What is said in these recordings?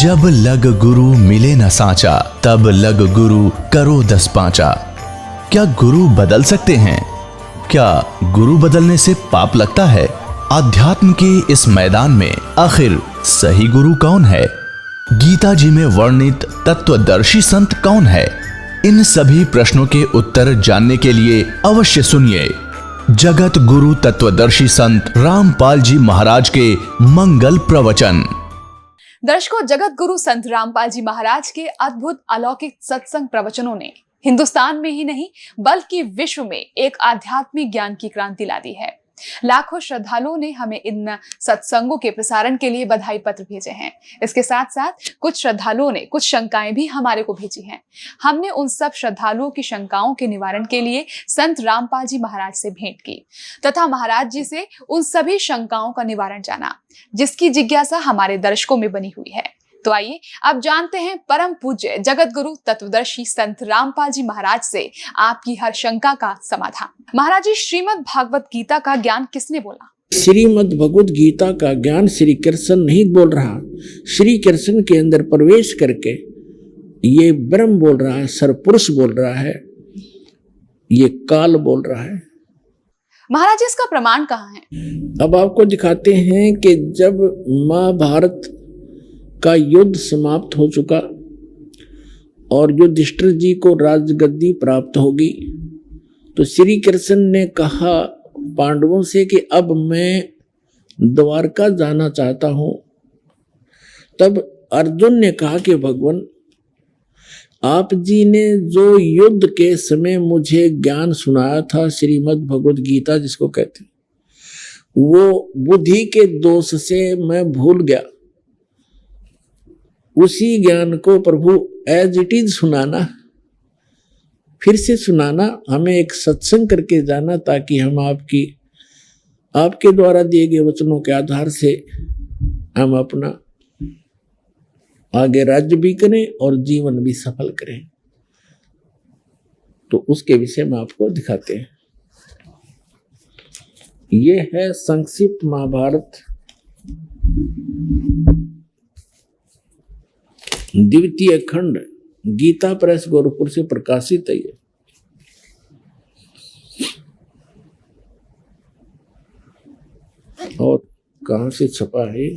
जब लग गुरु मिले न साचा, तब लग गुरु करो 10 पांचा। क्या गुरु बदल सकते हैं? क्या गुरु बदलने से पाप लगता है? आध्यात्म के इस मैदान में आखिर सही गुरु कौन है? गीता जी में वर्णित तत्वदर्शी संत कौन है? इन सभी प्रश्नों के उत्तर जानने के लिए अवश्य सुनिए जगत गुरु तत्वदर्शी संत रामपाल जी महाराज के मंगल प्रवचन। दर्शकों, जगत गुरु संत रामपाल जी महाराज के अद्भुत अलौकिक सत्संग प्रवचनों ने हिंदुस्तान में ही नहीं बल्कि विश्व में एक आध्यात्मिक ज्ञान की क्रांति ला दी है। लाखों श्रद्धालुओं ने हमें इन सत्संगों के प्रसारण के लिए बधाई पत्र भेजे हैं। इसके साथ साथ कुछ श्रद्धालुओं ने कुछ शंकाएं भी हमारे को भेजी हैं। हमने उन सब श्रद्धालुओं की शंकाओं के निवारण के लिए संत रामपाल जी महाराज से भेंट की तथा महाराज जी से उन सभी शंकाओं का निवारण जाना, जिसकी जिज्ञासा हमारे दर्शकों में बनी हुई है। तो आइए अब जानते हैं परम पूज्य जगत गुरु तत्वदर्शी संत रामपाल जी महाराज से आपकी हर शंका का समाधान। महाराज जी, श्रीमद् भागवत गीता का ज्ञान किसने बोला? श्रीमद् भगवत गीता का ज्ञान श्री कृष्ण नहीं बोल रहा। श्री कृष्ण के अंदर प्रवेश करके ये ब्रह्म बोल रहा है, सरपुरुष बोल रहा है, ये काल बोल रहा है। महाराज जी, इसका प्रमाण कहाँ है? अब आपको दिखाते हैं कि जब महाभारत का युद्ध समाप्त हो चुका और युधिष्ठिर जी को राजगद्दी प्राप्त होगी, तो श्री कृष्ण ने कहा पांडवों से कि अब मैं द्वारका जाना चाहता हूं। तब अर्जुन ने कहा कि भगवान, आप जी ने जो युद्ध के समय मुझे ज्ञान सुनाया था, श्रीमद् भगवत गीता जिसको कहते हैं, वो बुद्धि के दोष से मैं भूल गया। उसी ज्ञान को प्रभु एज इट इज सुनाना, फिर से सुनाना, हमें एक सत्संग करके जाना, ताकि हम आपके द्वारा दिए गए वचनों के आधार से हम अपना आगे राज्य भी करें और जीवन भी सफल करें। तो उसके विषय में आपको दिखाते हैं। ये है संक्षिप्त महाभारत द्वितीय खंड, गीता प्रेस गोरखपुर से प्रकाशित है। और कहां से छपा है?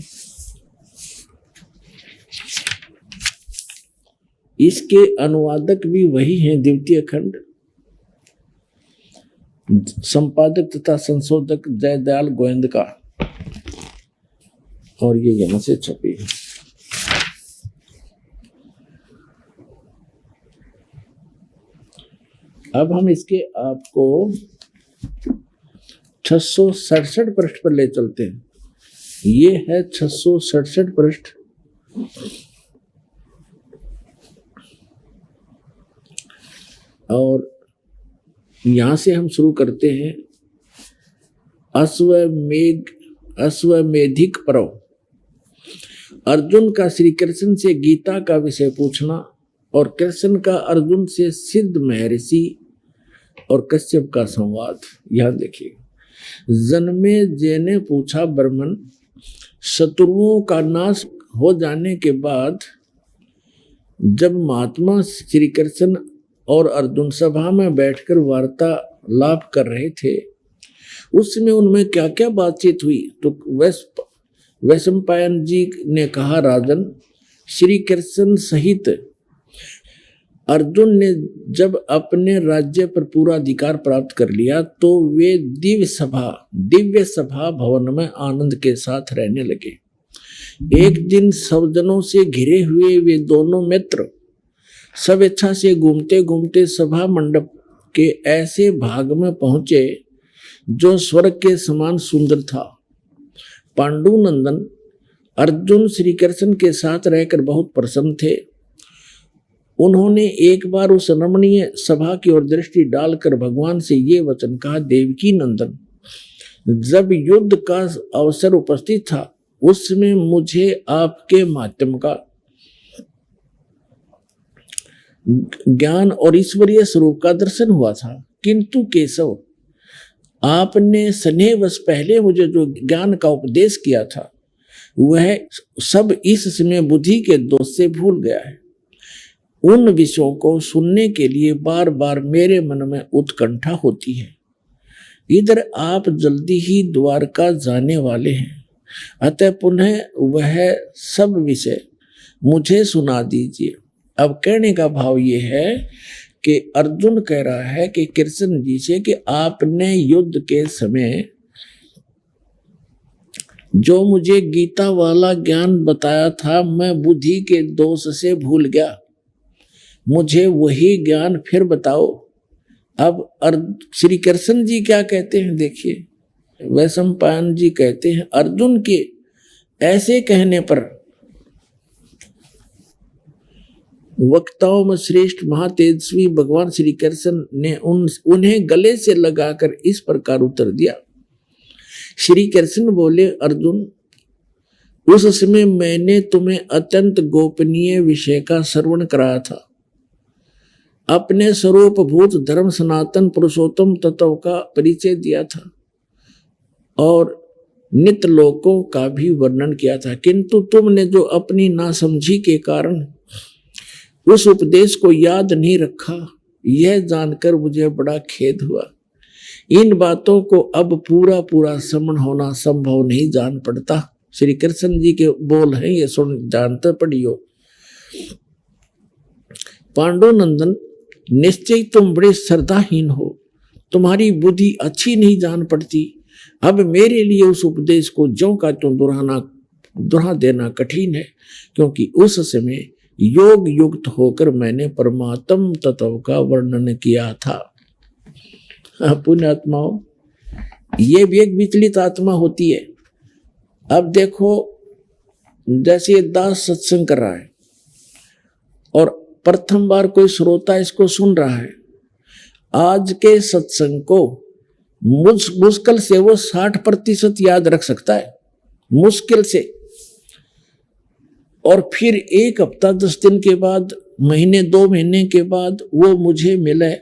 इसके अनुवादक भी वही हैं, द्वितीय खंड, संपादक तथा संशोधक जयदयाल गोविंद का, और ये यहां से छपी है। अब हम इसके आपको 667 पृष्ठ पर ले चलते हैं। ये है 667 पृष्ठ। और यहां से हम शुरू करते हैं। अश्वमेधिक पर्व। अर्जुन का श्री कृष्ण से गीता का विषय पूछना और कृष्ण का अर्जुन से सिद्ध महर्षि और कश्यप का संवाद। यहां देखिए, जन्मेजय ने पूछा, ब्राह्मण, शत्रुओं का नाश हो जाने के बाद जब महात्मा श्री कृष्ण और अर्जुन सभा में बैठकर वार्तालाप कर रहे थे, उसमें उनमें क्या क्या बातचीत हुई? तो वैशंपायन जी ने कहा, राजन, श्री कृष्ण सहित अर्जुन ने जब अपने राज्य पर पूरा अधिकार प्राप्त कर लिया तो वे दिव्य सभा भवन में आनंद के साथ रहने लगे। एक दिन सज्जनों से घिरे हुए वे दोनों मित्र स्वेच्छा से घूमते घूमते सभा मंडप के ऐसे भाग में पहुंचे जो स्वर्ग के समान सुंदर था। पांडुनंदन अर्जुन श्री कृष्ण के साथ रहकर बहुत प्रसन्न थे। उन्होंने एक बार उस रमणीय सभा की ओर दृष्टि डालकर भगवान से ये वचन कहा, देवकी नंदन, जब युद्ध का अवसर उपस्थित था उसमें मुझे आपके माध्यम का ज्ञान और ईश्वरीय स्वरूप का दर्शन हुआ था, किंतु केशव, आपने स्नेहवश पहले मुझे जो ज्ञान का उपदेश किया था वह सब इस समय बुद्धि के दोष से भूल गया है। उन विषयों को सुनने के लिए बार बार मेरे मन में उत्कंठा होती है। इधर आप जल्दी ही द्वारका जाने वाले हैं, अतः पुनः वह सब विषय मुझे सुना दीजिए। अब कहने का भाव ये है कि अर्जुन कह रहा है कि कृष्ण जी से कि आपने युद्ध के समय जो मुझे गीता वाला ज्ञान बताया था, मैं बुद्धि के दोष से भूल गया, मुझे वही ज्ञान फिर बताओ। अब श्री कृष्ण जी क्या कहते हैं देखिए, वैशंपायन जी कहते हैं अर्जुन के ऐसे कहने पर वक्ताओं में श्रेष्ठ महातेजस्वी भगवान श्री कृष्ण ने उन्हें गले से लगाकर इस प्रकार उत्तर दिया। श्री कृष्ण बोले, अर्जुन, उस समय मैंने तुम्हें अत्यंत गोपनीय विषय का श्रवण कराया था, अपने स्वरूपभूत धर्म सनातन पुरुषोत्तम तत्व का परिचय दिया था और नित्य लोकों का भी वर्णन किया था, किंतु तुमने जो अपनी नासमझी के कारण उस उपदेश को याद नहीं रखा, यह जानकर मुझे बड़ा खेद हुआ। इन बातों को अब पूरा पूरा समझ होना संभव नहीं जान पड़ता। श्री कृष्ण जी के बोल हैं, ये सुन जानते पढ़ियो। पांडुनंदन, निश्चय तुम बड़े श्रद्धाहीन हो, तुम्हारी बुद्धि अच्छी नहीं जान पड़ती। अब मेरे लिए उस उपदेश को ज्यों का त्यों दोहरा देना कठिन है, क्योंकि उस समय योग युक्त होकर मैंने परमात्म तत्व का वर्णन किया था। पुण्यात्माओं, ये भी एक विचलित आत्मा होती है। अब देखो, जैसे दास सत्संग कर रहा है और प्रथम बार कोई श्रोता इसको सुन रहा है, आज के सत्संग को मुश्किल से वो 60% याद रख सकता है, मुश्किल से। और फिर 1 हफ्ता 10 दिन के बाद, महीने 2 महीने के बाद वो मुझे मिले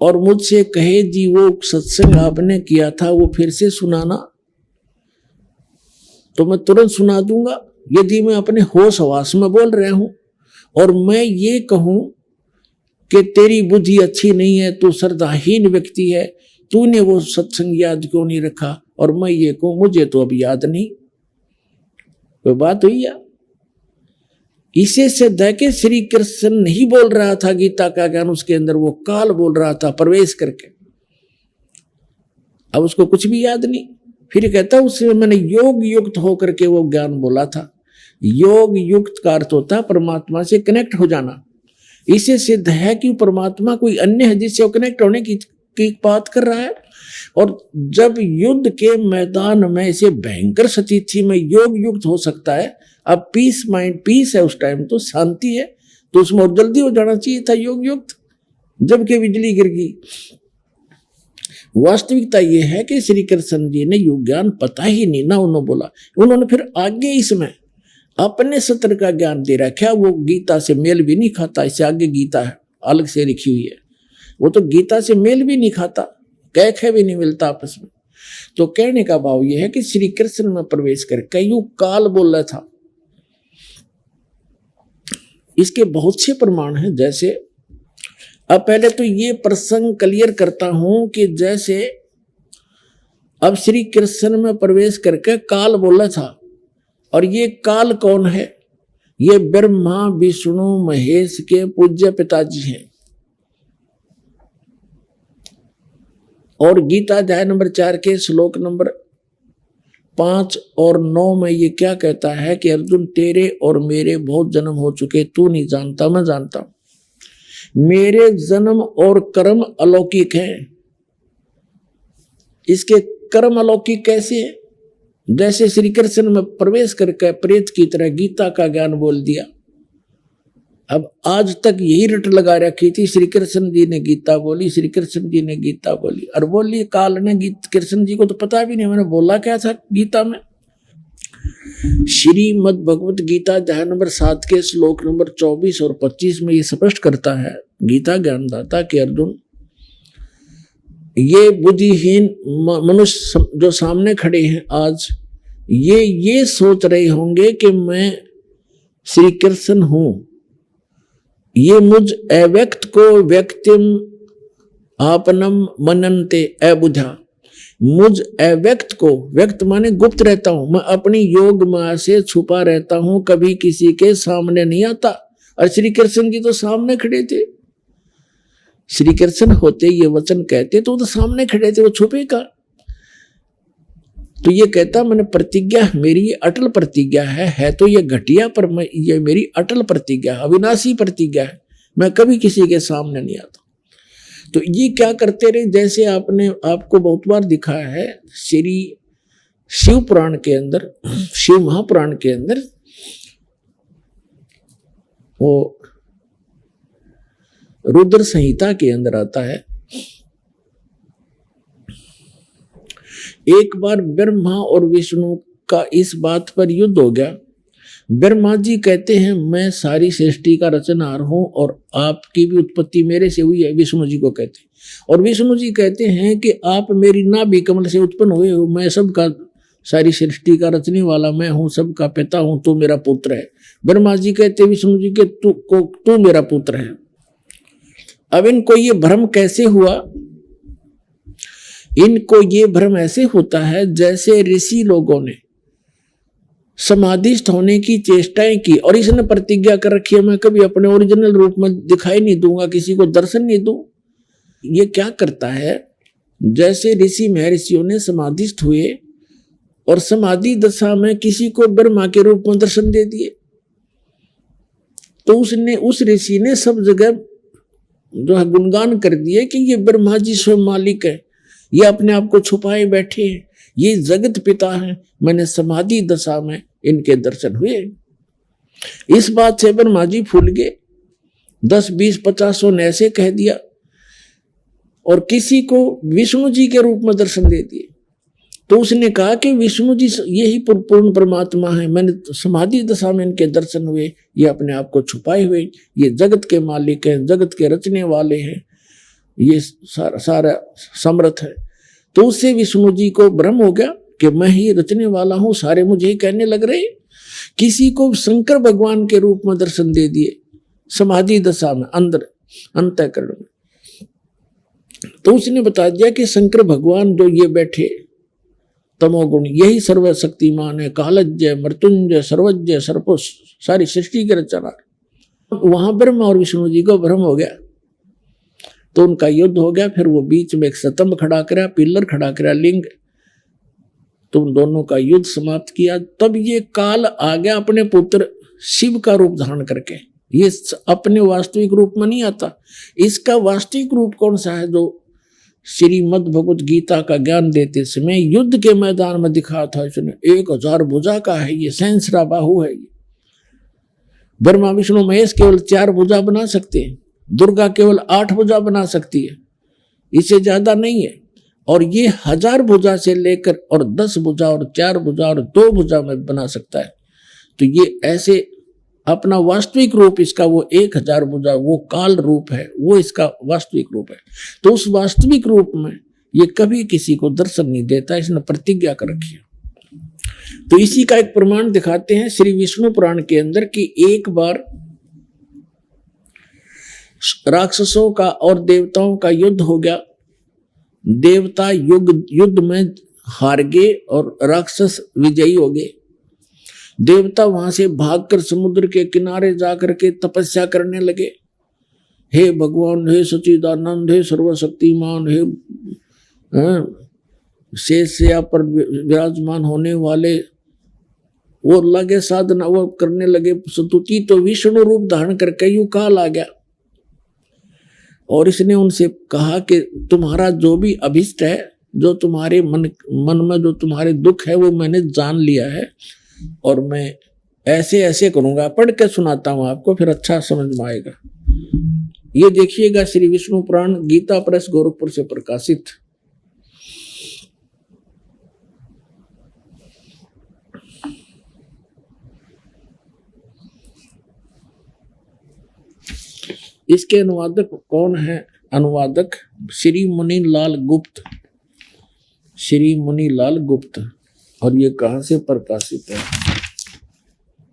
और मुझसे कहे, जी वो सत्संग आपने किया था वो फिर से सुनाना, तो मैं तुरंत सुना दूंगा। यदि मैं अपने होश हवास में बोल रहा हूं और मैं ये कहूं कि तेरी बुद्धि अच्छी नहीं है, तू श्रद्धाहीन व्यक्ति है, तूने वो सत्संग याद क्यों नहीं रखा, और मैं ये कहूं मुझे तो अब याद नहीं, कोई बात हुई या? इसे सिद्ध है कि श्री कृष्ण नहीं बोल रहा था गीता का ज्ञान, उसके अंदर वो काल बोल रहा था प्रवेश करके। अब उसको कुछ भी याद नहीं। फिर कहता उससे मैंने योग युक्त होकर के वो ज्ञान बोला था। योग युक्त का अर्थ होता है परमात्मा से कनेक्ट हो जाना। इसे सिद्ध है कि परमात्मा कोई अन्य है जिससे वो कनेक्ट होने की बात कर रहा है। और जब युद्ध के मैदान में इसे भयंकर स्थिति में योग युक्त हो सकता है, अब पीस माइंड पीस है, उस टाइम तो शांति है, तो उसमें और जल्दी हो जाना चाहिए था योग युक्त, जबकि बिजली गिर गई। वास्तविकता यह है कि श्री कृष्ण जी ने योग ज्ञान पता ही नहीं ना उन्होंने बोला। उन्होंने फिर आगे इसमें अपने सत्र का ज्ञान दे रखा, वो गीता से मेल भी नहीं खाता। इससे आगे गीता है अलग से लिखी हुई है, वो तो गीता से मेल भी नहीं खाता, कैख भी नहीं मिलता आपस में। तो कहने का भाव यह है कि श्री कृष्ण में प्रवेश कर कईयों काल बोल रहा था। इसके बहुत से प्रमाण हैं। जैसे अब पहले तो ये प्रसंग क्लियर करता हूं कि जैसे अब श्री कृष्ण में प्रवेश करके काल बोला था, और ये काल कौन है? ये ब्रह्मा विष्णु महेश के पूज्य पिताजी हैं। और गीता अध्याय नंबर 4 के श्लोक नंबर 5 और 9 में ये क्या कहता है कि अर्जुन, तेरे और मेरे बहुत जन्म हो चुके, तू नहीं जानता, मैं जानता हूं। मेरे जन्म और कर्म अलौकिक हैं। इसके कर्म अलौकिक कैसे है? जैसे श्री कृष्ण में प्रवेश करके प्रेत की तरह गीता का ज्ञान बोल दिया। अब आज तक यही रट लगा रखी थी, श्री कृष्ण जी ने गीता बोली, श्री कृष्ण जी ने गीता बोली, और बोली काल ने कृष्ण जी को तो पता भी नहीं मैंने बोला क्या था गीता में। श्रीमद् भगवत गीता अध्याय नंबर 7 के श्लोक नंबर 24 और 25 में ये स्पष्ट करता है गीता ज्ञानदाता कि अर्जुन, ये बुद्धिहीन मनुष्य जो सामने खड़े हैं आज, ये सोच रहे होंगे कि मैं श्री कृष्ण हूं। ये मुझ अव्यक्त को व्यक्तिम आपनम मनन्ते अबुझा, मुझ अव्यक्त को, व्यक्त माने गुप्त रहता हूं, मैं अपनी योग माया से छुपा रहता हूं, कभी किसी के सामने नहीं आता। और श्री कृष्ण जी तो सामने खड़े थे, श्री कृष्ण होते ये वचन कहते तो सामने खड़े थे, वो छुपे का। तो ये कहता मैंने प्रतिज्ञा, मेरी ये अटल प्रतिज्ञा है तो ये घटिया, पर मैं ये मेरी अटल प्रतिज्ञा, अविनाशी प्रतिज्ञा है, मैं कभी किसी के सामने नहीं आता। तो ये क्या करते रहे, जैसे आपने आपको बहुत बार दिखाया है श्री शिव पुराण के अंदर, शिव महापुराण के अंदर, वो रुद्र संहिता के अंदर आता है, एक बार ब्रह्मा और विष्णु का इस बात पर युद्ध हो गया। ब्रह्मा जी कहते हैं मैं सारी सृष्टि का रचनहार हूं और आपकी भी उत्पत्ति मेरे से हुई है, विष्णु जी को कहते हैं। और विष्णु जी कहते हैं कि आप मेरी नाभि कमल से उत्पन्न हुए हो, मैं सबका, सारी सृष्टि का रचने वाला मैं हूं, सबका पिता हूं, तू मेरा पुत्र है। ब्रह्मा जी कहते विष्णु जी के तू मेरा पुत्र है। अब इनको ये भ्रम कैसे हुआ, इनको ये भ्रम ऐसे होता है जैसे ऋषि लोगों ने समाधिस्थ होने की चेष्टाएं की और इसने प्रतिज्ञा कर रखी है मैं कभी अपने ओरिजिनल रूप में दिखाई नहीं दूंगा, किसी को दर्शन नहीं दूं। ये क्या करता है, जैसे ऋषि महर्षियों ने समाधिस्थ हुए और समाधि दशा में किसी को ब्रह्मा के रूप में दर्शन दे दिए, तो उसने, उस ऋषि ने सब जगह जो है गुणगान कर दिए कि ये ब्रह्मा जी स्वयं मालिक है, ये अपने आप को छुपाए बैठे हैं, ये जगत पिता है, मैंने समाधि दशा में इनके दर्शन हुए। इस बात से ब्रह्मा जी फूल गए, 10, 20, 50 ने ऐसे कह दिया और किसी को विष्णु जी के रूप में दर्शन दे दिए। तो उसने कहा कि विष्णु जी यही पूर्ण परमात्मा है, मैंने समाधि दशा में इनके दर्शन हुए, ये अपने आप को छुपाए हुए, ये जगत के मालिक हैं, जगत के रचने वाले हैं, ये सारा समर्थ है। तो उससे विष्णु जी को भ्रम हो गया कि मैं ही रचने वाला हूं, सारे मुझे ही कहने लग रहे। किसी को शंकर भगवान के रूप में दर्शन दे दिए समाधि दशा में, अंदर अंतःकरण में। तो उसने बता दिया कि शंकर भगवान जो ये बैठे तमोगुण, यही सर्वशक्तिमान है, कालज्ञ मृत्युंजय सर्वज्ञ सर्वपुष, सारी सृष्टि के रचना। वहां ब्रह्मा और विष्णु जी को भ्रम हो गया, तो उनका युद्ध हो गया। फिर वो बीच में एक स्तंभ खड़ा करा, पिल्लर खड़ा करा, लिंग, तो उन दोनों का युद्ध समाप्त किया। तब ये काल आ गया अपने पुत्र शिव का रूप धारण करके। ये अपने वास्तविक रूप में नहीं आता, इसका वास्तविक रूप कौन सा है, जो श्रीमद् भगवत गीता का ज्ञान देते समय युद्ध के मैदान में दिखा था इसने। 1000 भुजा का है ये, सहस्रा बाहु है ये। ब्रह्मा विष्णु महेश केवल 4 भुजा बना सकते हैं, दुर्गा केवल 8 भुजा बना सकती है, इससे ज्यादा नहीं है। और ये 1000 भुजा से लेकर और 10 भुजा और 4 भुजा और 2 भुजा में बना सकता है। तो ये ऐसे अपना वास्तविक रूप इसका वो 1000 भुजा, वो काल रूप है, वो इसका वास्तविक रूप है। तो उस वास्तविक रूप में ये कभी किसी को दर्शन नहीं देता, इसने प्रतिज्ञा कर रखी है। तो इसी का एक प्रमाण दिखाते हैं श्री विष्णु पुराण के अंदर कि एक बार राक्षसों का और देवताओं का युद्ध हो गया। देवता युद्ध में हार गए और राक्षस विजयी हो गए। देवता वहां से भागकर समुद्र के किनारे जाकर के तपस्या करने लगे। हे भगवान, हे सच्चिदानंद, हे सर्वशक्तिमान, हे शेषया पर विराजमान होने वाले, वो लगे साधना, वो करने लगे स्तुति। तो विष्णु रूप धारण करके यूं काल आ गया और इसने उनसे कहा कि तुम्हारा जो भी अभिष्ट है, जो तुम्हारे मन में जो तुम्हारे दुख है, वो मैंने जान लिया है और मैं ऐसे ऐसे करूंगा। पढ़ के सुनाता हूं आपको, फिर अच्छा समझ में आएगा। ये देखिएगा श्री विष्णु पुराण, गीता प्रेस गोरखपुर से प्रकाशित। इसके अनुवादक कौन है? अनुवादक श्री मुनीलाल गुप्त, श्री मुनीलाल गुप्त। और ये कहाँ से प्रकाशित है,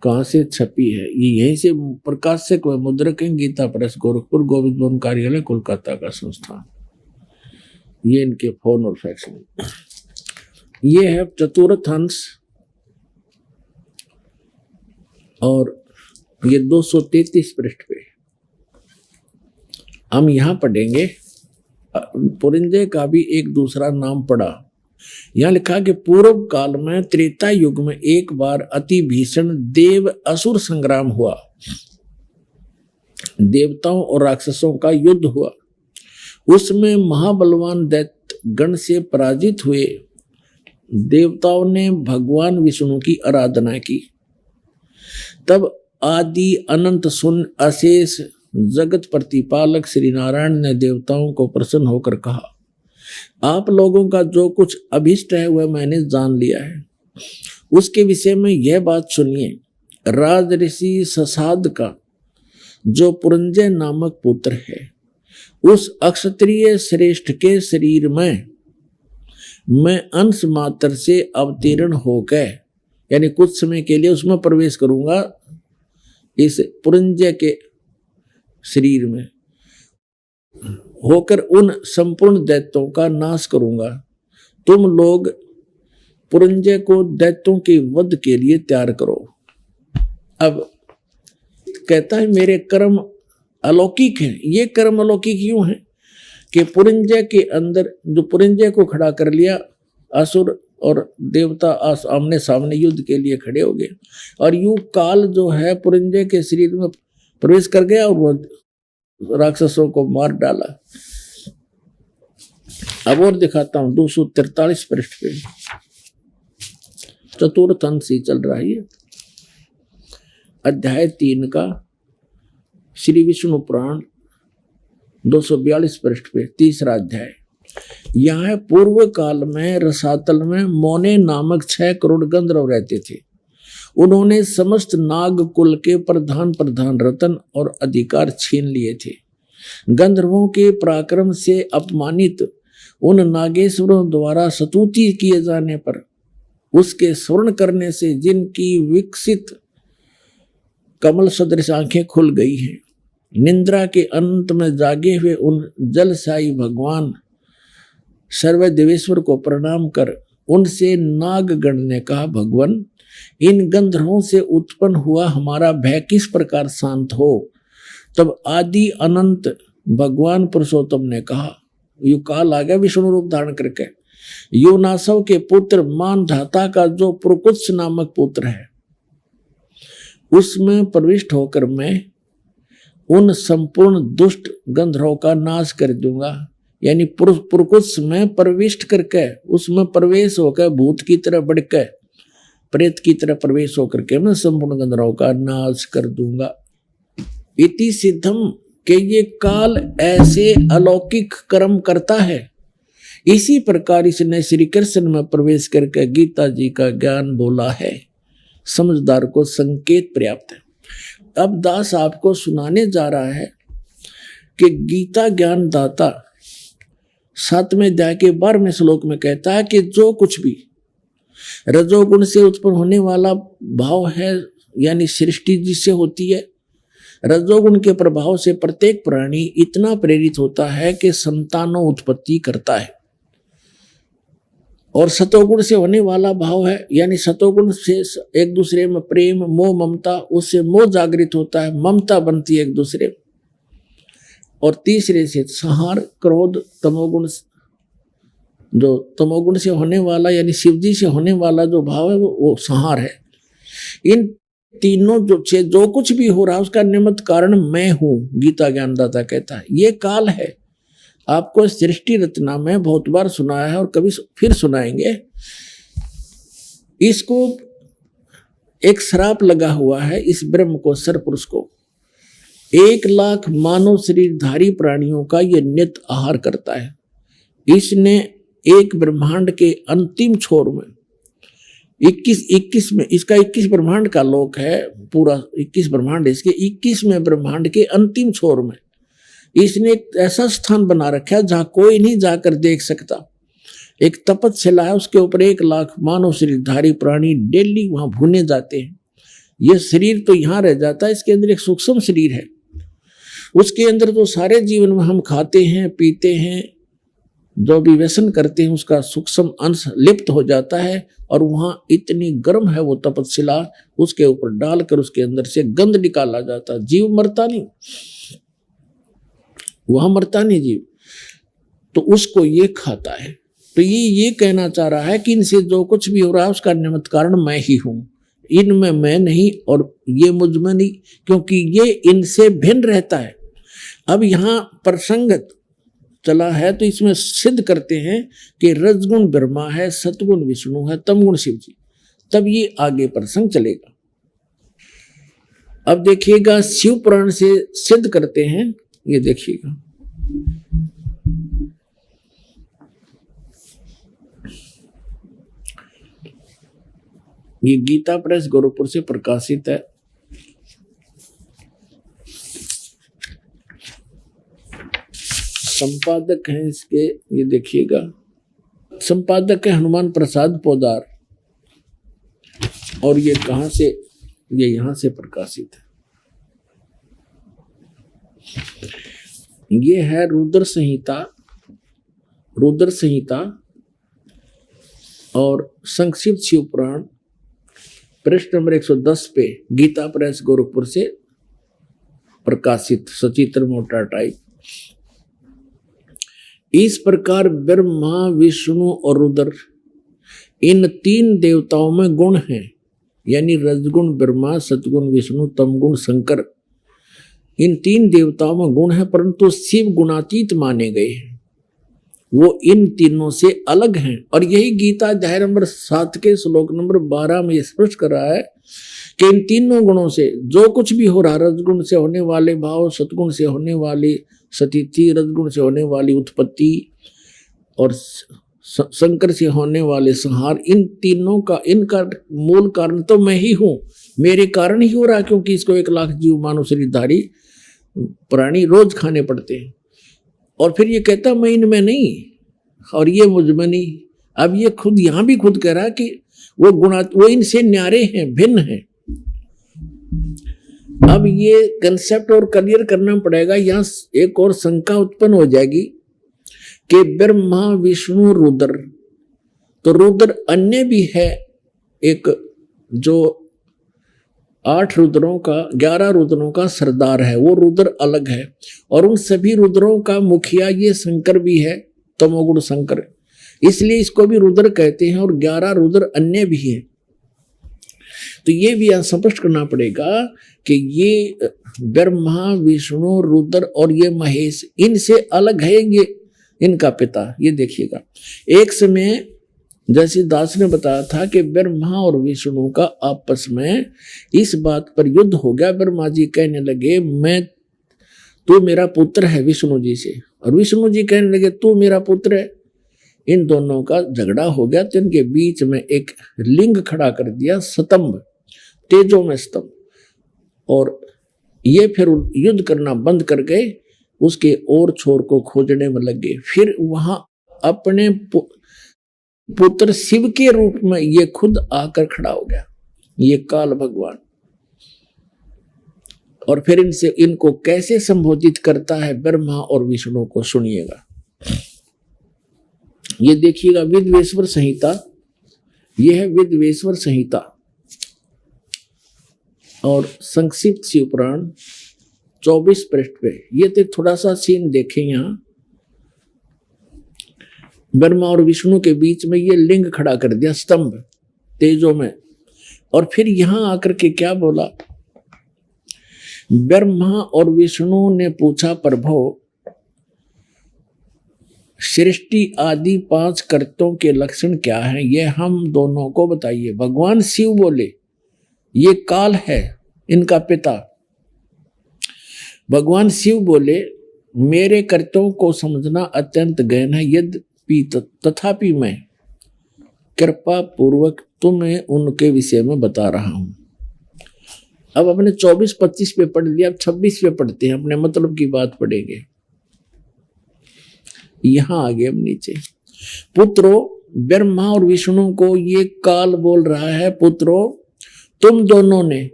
कहाँ से छपी है? ये यहीं से प्रकाशक व मुद्रक हैं, गीता प्रेस, गोरखपुर, गोविंद भवन कार्यालय, कोलकाता का संस्थान। ये इनके फोन और फैक्स में। ये है चतुर्थ अंश और ये 233 पृष्ठ पे हम यहां पढ़ेंगे। पुरिंजय का भी एक दूसरा नाम पढ़ा। यहां लिखा कि पूर्व काल में त्रेता युग में एक बार अति भीषण देव असुर संग्राम हुआ। देवताओं और राक्षसों का युद्ध हुआ। उसमें महाबलवान दैत्य गण से पराजित हुए देवताओं ने भगवान विष्णु की आराधना की। तब आदि अनंत शून्य अशेष जगत प्रतिपालक श्री नारायण ने देवताओं को प्रसन्न होकर कहा, आप लोगों का जो कुछ अभिष्ट है वह मैंने जान लिया है। उसके विषय में यह बात सुनिए। राज ऋषि ससाद का जो पुरंजय नामक पुत्र है, उस अक्षत्रिय श्रेष्ठ के शरीर में मैं अंश मात्र से अवतीर्ण होकर, यानी कुछ समय के लिए उसमें प्रवेश करूंगा, इस पुरंजय के शरीर में होकर उन संपूर्ण दैत्यों का नाश करूंगा। तुम लोग पुरंजय को दैत्यों के वध के लिए तैयार करो। अब कहता है मेरे कर्म अलौकिक हैं। ये कर्म अलौकिक क्यों हैं कि पुरंजय के अंदर जो पुरंजय को खड़ा कर लिया, असुर और देवता आमने सामने युद्ध के लिए खड़े हो गए और यूं काल जो है पुरंजय के शरीर में प्रवेश कर गया और वो राक्षसों को मार डाला। अब और दिखाता हूं 243 पृष्ठ पे चतुर्थ अंश ही चल रहा है, अध्याय 3 का श्री विष्णु पुराण 242 पृष्ठ पे तीसरा अध्याय। यह है पूर्व काल में रसातल में मोने नामक 6 करोड़ गंधर्व रहते थे। उन्होंने समस्त नाग कुल के प्रधान रतन और अधिकार छीन लिए थे। गंधर्वों के पराक्रम से अपमानित उन नागेश्वरों द्वारा स्तुति किए जाने पर उसके स्वर्ण करने से जिनकी विकसित कमल सदृश आंखें खुल गई हैं, निंद्रा के अंत में जागे हुए उन जलसाई भगवान सर्वदेवेश्वर को प्रणाम कर उनसे नागगण ने कहा, भगवान इन गंधर्वों से उत्पन्न हुआ हमारा भय किस प्रकार शांत हो। तब आदि अनंत भगवान पुरुषोत्तम ने कहा, यु काल आ गया विष्णु रूप धारण करके, योनासव के पुत्र मान धाता का जो पुरकुत्स नामक पुत्र है उसमें प्रविष्ट होकर मैं उन संपूर्ण दुष्ट गंधर्वों का नाश कर दूंगा। यानी पुरकुत्स में प्रविष्ट करके उसमें प्रवेश होकर भूत की तरह बढ़कर प्रेत की तरह प्रवेश होकर के मैं संपूर्ण गंधर्वों का नाश कर दूंगा। इति सिद्धम के ये काल ऐसे अलौकिक कर्म करता है। इसी प्रकार इसने श्री कृष्ण में प्रवेश करके गीता जी का ज्ञान बोला है। समझदार को संकेत पर्याप्त है। अब दास आपको सुनाने जा रहा है कि गीता ज्ञान दाता 7वें अध्याय के 12वें श्लोक में कहता है कि जो कुछ भी रजोगुण से उत्पन्न होने वाला भाव है, यानी सृष्टि जिससे होती है, रजोगुण के प्रभाव से प्रत्येक प्राणी इतना प्रेरित होता है कि संतानों उत्पत्ति करता है। और सतोगुण से होने वाला भाव है, यानी सतोगुण से एक दूसरे में प्रेम मोह ममता, उससे मोह जागृत होता है, ममता बनती है एक दूसरे। और तीसरे से संहार क्रोध तमोगुण, जो तमोगुण से होने वाला यानी शिवजी से होने वाला जो भाव है वो संहार है। इन तीनों जो कुछ भी हो रहा है उसका निमित्त कारण मैं हूं, गीता ज्ञानदाता कहता है। ये काल है। आपको सृष्टि रचना में बहुत बार सुनाया है और कभी फिर सुनाएंगे। इसको एक श्राप लगा हुआ है इस ब्रह्म को, सरपुरुष को। 1 लाख मानव शरीरधारी प्राणियों का यह नित्य आहार करता है। इसने एक ब्रह्मांड के अंतिम छोर में 21 में, इसका 21 ब्रह्मांड का लोक है, पूरा 21 ब्रह्मांड, इसके 21वें ब्रह्मांड के अंतिम छोर में इसने एक ऐसा स्थान बना रखा है जहां कोई नहीं जाकर देख सकता। एक तपतशिला है, उसके ऊपर 1,00,000 मानव शरीरधारी प्राणी डेली वहां भुने जाते हैं। ये शरीर तो यहाँ रह जाता है, इसके अंदर एक सूक्ष्म शरीर है, उसके अंदर तो सारे जीवन में हम खाते हैं पीते हैं, जो भी व्यसन करते हैं उसका सूक्ष्म अंश लिप्त हो जाता है, और वहां इतनी गर्म है वो तपतशिला, उसके ऊपर डालकर उसके अंदर से गंध निकाला जाता है। जीव मरता नहीं, वहां मरता नहीं जीव, तो उसको ये खाता है। तो ये कहना चाह रहा है कि इनसे जो कुछ भी हो रहा है उसका निमित्त कारण मैं ही हूं, इनमें मैं नहीं और ये मुझ में नहीं, क्योंकि ये इनसे भिन्न रहता है। अब यहाँ प्रसंग चला है तो इसमें सिद्ध करते हैं कि रजगुण ब्रह्मा है, सतगुण विष्णु है, तमगुण शिव जी, तब ये आगे प्रसंग चलेगा। अब देखिएगा शिव पुराण से सिद्ध करते हैं, ये देखिएगा। ये गीता प्रेस गोरखपुर से प्रकाशित है। संपादक हैं इसके, ये देखिएगा, संपादक है हनुमान प्रसाद पोदार, और ये कहां से, ये यहां से प्रकाशित है। ये है रुद्र संहिता और संक्षिप्त शिव पुराण, पृष्ठ नंबर 110 पे, गीता प्रेस गोरखपुर से प्रकाशित, सचित्र मोटा टाइप। इस प्रकार ब्रह्मा विष्णु और रुद्र, इन 3 देवताओं में गुण हैं, यानी रजगुण ब्रह्मा, सतगुण विष्णु, तमगुण शंकर, इन 3 देवताओं में गुण है, परंतु शिव गुणातीत माने गए हैं, वो इन तीनों से अलग हैं। और यही गीता अध्याय नंबर 7 के श्लोक नंबर 12 में स्पष्ट कर रहा है कि इन तीनों गुणों से जो कुछ भी हो रहा, रजगुण से होने वाले भाव, सतगुण से होने वाली स्थिति, रजगुण से होने वाली उत्पत्ति और शंकर से होने वाले संहार, इन तीनों का, इनका मूल कारण तो मैं ही हूं, मेरे कारण ही हो रहा, क्योंकि इसको 1,00,000 जीव मानव शरीरधारी प्राणी रोज खाने पड़ते हैं। और फिर ये कहता मैं इनमें नहीं और ये मुझ में नहीं। अब ये खुद यहां भी खुद कह रहा है कि वो इनसे न्यारे हैं, भिन्न हैं। अब ये कंसेप्ट और क्लियर करना पड़ेगा। यहाँ एक और शंका उत्पन्न हो जाएगी कि ब्रह्मा विष्णु रुद्र, तो रुद्र अन्य भी है, एक जो 8 रुद्रों का, 11 रुद्रों का सरदार है, वो रुद्र अलग है, और उन सभी रुद्रों का मुखिया ये शंकर भी है, तमोगुण शंकर, इसलिए इसको भी रुद्र कहते हैं, और 11 रुद्र अन्य भी है। तो ये भी यहाँ स्पष्ट करना पड़ेगा कि ये ब्रह्मा विष्णु रुद्र और ये महेश इनसे अलग है, ये इनका पिता। ये देखिएगा, एक समय जैसे दास ने बताया था कि ब्रह्मा और विष्णु का आपस में इस बात पर युद्ध हो गया। ब्रह्मा जी कहने लगे तू मेरा पुत्र है विष्णु जी से, और विष्णु जी कहने लगे तू मेरा पुत्र है। इन दोनों का झगड़ा हो गया, तो इनके बीच में एक लिंग खड़ा कर दिया, स्तंभ, तेजो में स्तंभ, और ये फिर युद्ध करना बंद कर गए, उसके और छोर को खोजने में लग गए। फिर वहां अपने पुत्र शिव के रूप में ये खुद आकर खड़ा हो गया, ये काल भगवान। और फिर इनको कैसे संबोधित करता है ब्रह्मा और विष्णु को, सुनिएगा। ये देखिएगा विद्वेश्वर संहिता, ये है विद्वेश्वर संहिता और संक्षिप्त शिव पुराण 24 पृष्ठ पे। ये तो थोड़ा सा सीन देखें, यहाँ ब्रह्मा और विष्णु के बीच में ये लिंग खड़ा कर दिया, स्तंभ तेजो में। और फिर यहां आकर के क्या बोला, ब्रह्मा और विष्णु ने पूछा प्रभु सृष्टि आदि 5 कर्तों के लक्षण क्या हैं, ये हम दोनों को बताइए। भगवान शिव बोले ये काल है इनका पिता। भगवान शिव बोले मेरे कर्तों को समझना अत्यंत गहन है, यद्यपि तथापि मैं कृपा पूर्वक तुम्हें उनके विषय में बता रहा हूं। अब अपने 24-25 पे पढ़ लिया, अब 26 पे पढ़ते हैं, अपने मतलब की बात पढ़ेंगे। यहां आगे हम नीचे, पुत्रो, ब्रह्मा और विष्णु को ये काल बोल रहा है, पुत्रो तुम दोनों ने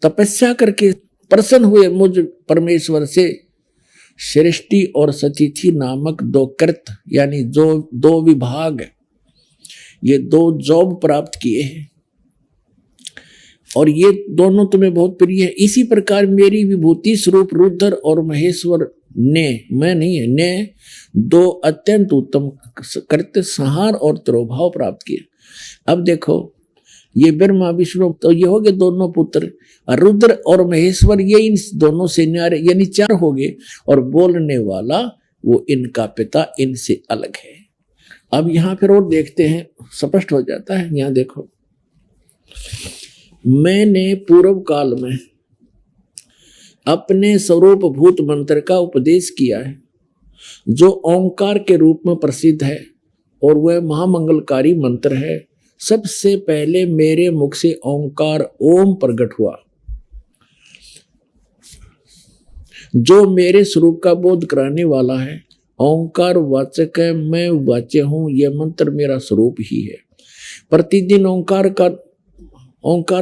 तपस्या करके प्रसन्न हुए मुझ परमेश्वर से सृष्टि और सतिथि नामक दो कृत यानी जो दो विभाग, ये दो जॉब प्राप्त किए हैं और ये दोनों तुम्हें बहुत प्रिय है। इसी प्रकार मेरी विभूति स्वरूप रुद्र और महेश्वर ने, मैं नहीं है, ने दो अत्यंत उत्तम कृत्य संहार और तिरोभाव प्राप्त किए। अब देखो ये ब्रह्मा विष्णु तो ये हो गए दोनों पुत्र, रुद्र और महेश्वर ये इन दोनों से न्यारे यानी चार हो गए, और बोलने वाला वो इनका पिता इनसे अलग है। अब यहां फिर और देखते हैं, स्पष्ट हो जाता है। यहां देखो, मैंने पूर्व काल में अपने स्वरूप भूत मंत्र का उपदेश किया है जो ओंकार के रूप में प्रसिद्ध है और वह महामंगलकारी मंत्र है। सबसे पहले मेरे मुख से ओंकार ओम प्रकट हुआ जो मेरे स्वरूप का बोध कराने वाला है। ओंकार वाचक है, मैं वाच्य हूं, यह मंत्र मेरा स्वरूप ही है। प्रतिदिन ओंकार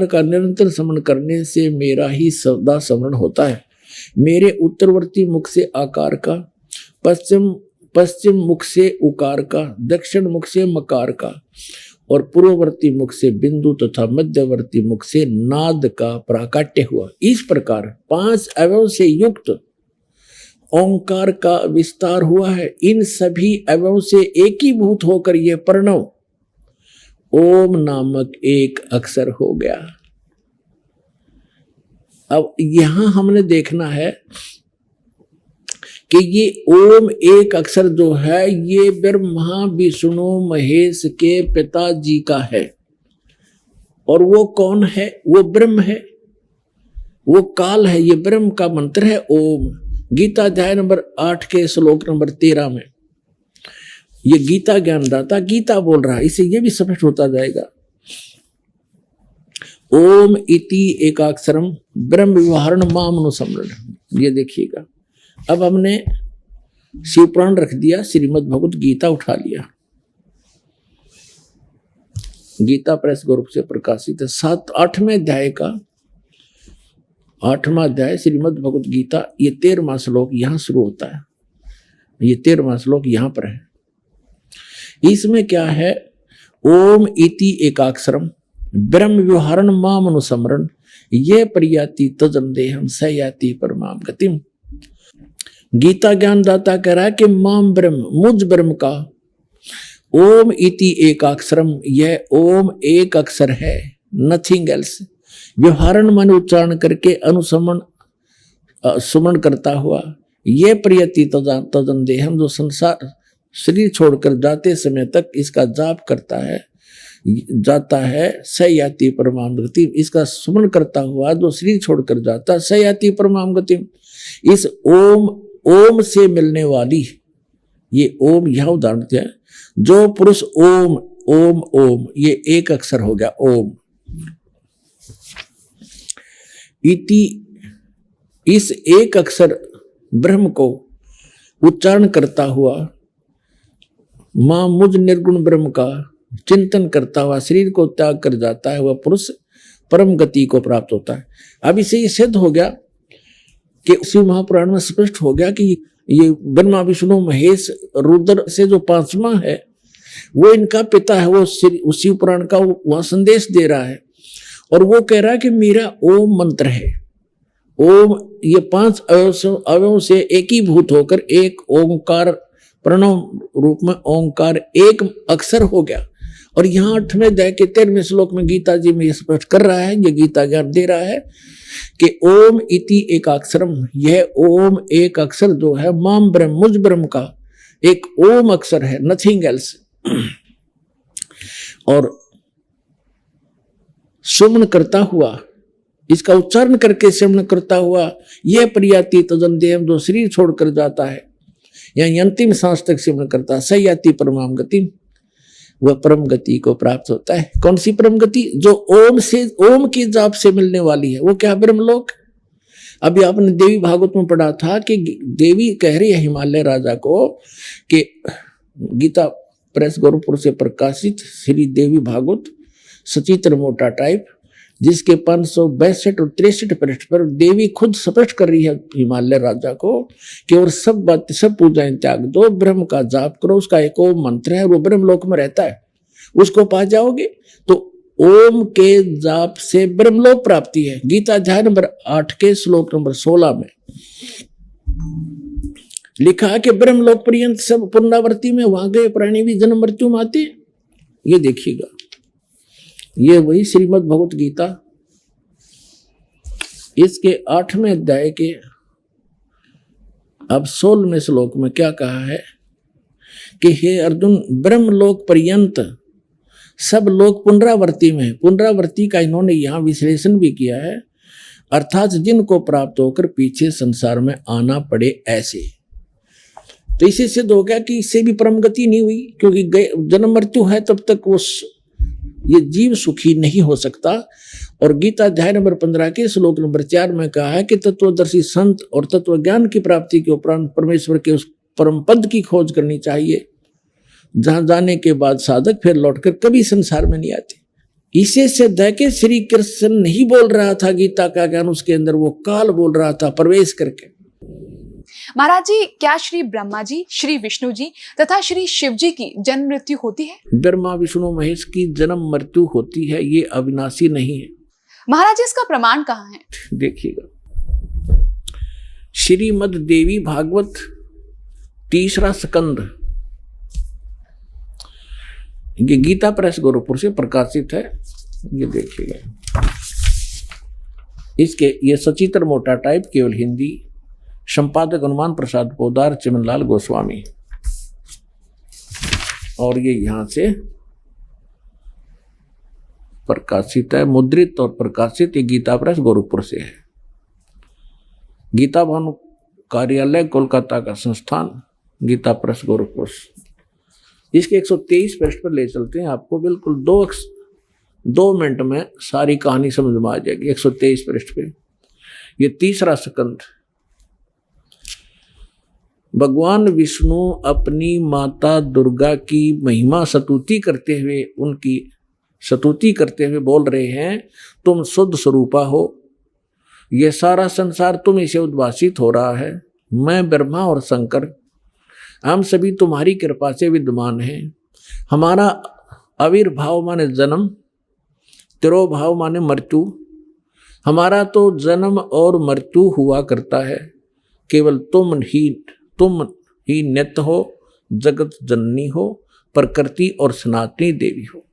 का निरंतर स्मरण करने से मेरा ही सदा स्मरण होता है। मेरे उत्तरवर्ती मुख से आकार का, पश्चिम मुख से उकार का, दक्षिण मुख से मकार का और पूर्ववर्ती मुख से बिंदु तथा मध्यवर्ती मुख से नाद का प्राकट्य हुआ। इस प्रकार 5 अवयव से युक्त ओंकार का विस्तार हुआ है। इन सभी अवयव से एकीभूत होकर यह प्रणव ओम नामक एक अक्षर हो गया। अब यहां हमने देखना है कि ये ओम एक अक्षर जो है ये ब्रह्मा विष्णु महेश के पिताजी का है। और वो कौन है? वो ब्रह्म है, वो काल है। ये ब्रह्म का मंत्र है ओम। गीता अध्याय नंबर 8 के श्लोक नंबर 13 में ये गीता ज्ञानदाता गीता बोल रहा है। इसे ये भी स्पष्ट होता जाएगा। ओम इति एकाक्षरम ब्रह्म व्यवहारण मामनुसमरण। ये देखिएगा, अब हमने शिवपुराण रख दिया, श्रीमद् भगवत गीता उठा लिया। गीता प्रेस ग्रुप से प्रकाशित है। 8वें अध्याय का 8वां अध्याय श्रीमद् भगवत गीता, ये 13वां श्लोक यहां शुरू होता है। ये 13वां श्लोक यहां पर है। इसमें क्या है? ओम इति एकाक्षरम ब्रह्म व्यवहारण माम अनुसमरण ये प्रयाति तजन देहम स याति परमाम गतिम। गीता ज्ञानदाता कह रहा है कि माम ब्रह्म, मुझ ब्रह्म का ओम इति एकाक्षरम, यह ओम एक अक्षर है, नथिंग एल्स। व्यवहारण मन उच्चारण करके अनुसमन सुमन करता हुआ ये प्रयति तजन देहम, जो संसार शरीर छोड़कर जाते समय तक इसका जाप करता है, जाता है, सयाति परमाम गति। इसका सुमन करता हुआ जो शरीर छोड़कर जाता सयाति परमाम गति। इस ओम से मिलने वाली, ये ओम यह उदाहरण है। जो पुरुष ओम ओम ओम, ये एक अक्षर हो गया ओम। इति, इस एक अक्षर ब्रह्म को उच्चारण करता हुआ मां मुझ निर्गुण ब्रह्म का चिंतन करता हुआ शरीर को त्याग कर जाता है, वह पुरुष परम गति को प्राप्त होता है। अब इसे ये सिद्ध हो गया कि शिव महापुराण में स्पष्ट हो गया कि ये ब्रह्मा विष्णु महेश रुद्र से जो 5वां है वो इनका पिता है। वो शिव पुराण का वहां संदेश दे रहा है और वो कह रहा है कि मेरा ओम मंत्र है। ओम ये 5 अवयवों से एकीभूत होकर एक ओंकार प्रणव रूप में ओंकार एक अक्षर हो गया। और यहाँ 8वें अध्याय के 13वें श्लोक में गीता जी में स्पष्ट कर रहा है, ये गीता ज्ञान दे रहा है कि ओम इति एकाक्षरम, यह ओम एक अक्षर जो है माम ब्रह्म, मुझ ब्रह्म का एक ओम अक्षर है, नथिंग एल्स। और सुमन करता हुआ, इसका उच्चारण करके सुमन करता हुआ यह प्रियाति तजन देह, जो शरीर छोड़कर जाता है या अंतिम सांस तक सिमरण करता है, सयाति परमाम गति, वह परम गति को प्राप्त होता है। कौन सी परम गति? जो ओम से, ओम की जाप से मिलने वाली है। वो क्या? ब्रह्मलोक। अभी आपने देवी भागवत में पढ़ा था कि देवी कह रही है हिमालय राजा को कि गीता प्रेस गोरखपुर से प्रकाशित श्री देवी भागवत सचित्र मोटा टाइप, जिसके 562 और 63 पृष्ठ पर देवी खुद स्पष्ट कर रही है हिमालय राजा को कि और सब पूजाएं त्याग दो, ब्रह्म का जाप करो, उसका एक ओम मंत्र है, वो ब्रह्मलोक में रहता है, उसको पा जाओगे। तो ओम के जाप से ब्रह्मलोक प्राप्ति है। गीता अध्याय नंबर 8 के श्लोक नंबर 16 में लिखा है कि ब्रह्मलोक पर्यंत सब पुनरावृत्ति में वहां गए प्राणी भी जन्म मृत्यु में आते। ये देखिएगा, ये वही श्रीमद् भगवत गीता, इसके 8वें अध्याय के अब 16वें श्लोक में क्या कहा है कि हे अर्जुन, ब्रह्मलोक पर्यंत सब लोग पुनरावृत्ति में, पुनरावृत्ति का इन्होंने यहां विश्लेषण भी किया है, अर्थात जिनको प्राप्त होकर पीछे संसार में आना पड़े ऐसे। तो इसे सिद्ध हो गया कि इससे भी परम गति नहीं हुई, क्योंकि जन्म मृत्यु है तब तक वो ये जीव सुखी नहीं हो सकता। और गीता अध्याय नंबर 15 के श्लोक नंबर 4 में कहा है कि तत्वदर्शी संत और तत्व ज्ञान की प्राप्ति के उपरांत परमेश्वर के उस परम पद की खोज करनी चाहिए, जहां जाने के बाद साधक फिर लौटकर कभी संसार में नहीं आते। इसे सिद्ध है कि श्री कृष्ण नहीं बोल रहा था गीता का ज्ञान, उसके अंदर वो काल बोल रहा था प्रवेश करके। महाराज जी, क्या श्री ब्रह्मा जी, श्री विष्णु जी तथा श्री शिव जी की जन्म मृत्यु होती है? ब्रह्मा विष्णु महेश की जन्म मृत्यु होती है, ये अविनाशी नहीं है। महाराज जी, इसका प्रमाण कहाँ है? देखिएगा, श्रीमद् देवी भागवत 3रा स्कंद, ये गीता प्रेस गोरखपुर से प्रकाशित है। ये देखिएगा, इसके ये सचित्र मोटा टाइप, केवल हिंदी, संपादक हनुमान प्रसाद पोदार, चिमनलाल गोस्वामी, और ये यहां से प्रकाशित है, मुद्रित और प्रकाशित। ये गीता प्रेस गोरखपुर से है। गीता भवन कार्यालय कोलकाता का संस्थान, गीता प्रेस गोरखपुर। इसके 123 पृष्ठ पर ले चलते हैं आपको, बिल्कुल 2 मिनट में सारी कहानी समझ में आ जाएगी। 123 पृष्ठ पे ये 3रा स्कंद। भगवान विष्णु अपनी माता दुर्गा की महिमा स्तुति करते हुए, उनकी स्तुति करते हुए बोल रहे हैं, तुम शुद्ध स्वरूपा हो, यह सारा संसार तुम से उद्भासित हो रहा है। मैं ब्रह्मा और शंकर, हम सभी तुम्हारी कृपा से विद्यमान हैं। हमारा आविर्भाव माने जन्म, तिरोभाव माने मृत्यु। हमारा तो जन्म और मृत्यु हुआ करता है, केवल तुम ही नित्य हो, जगत जननी हो, प्रकृति और सनातनी देवी हो।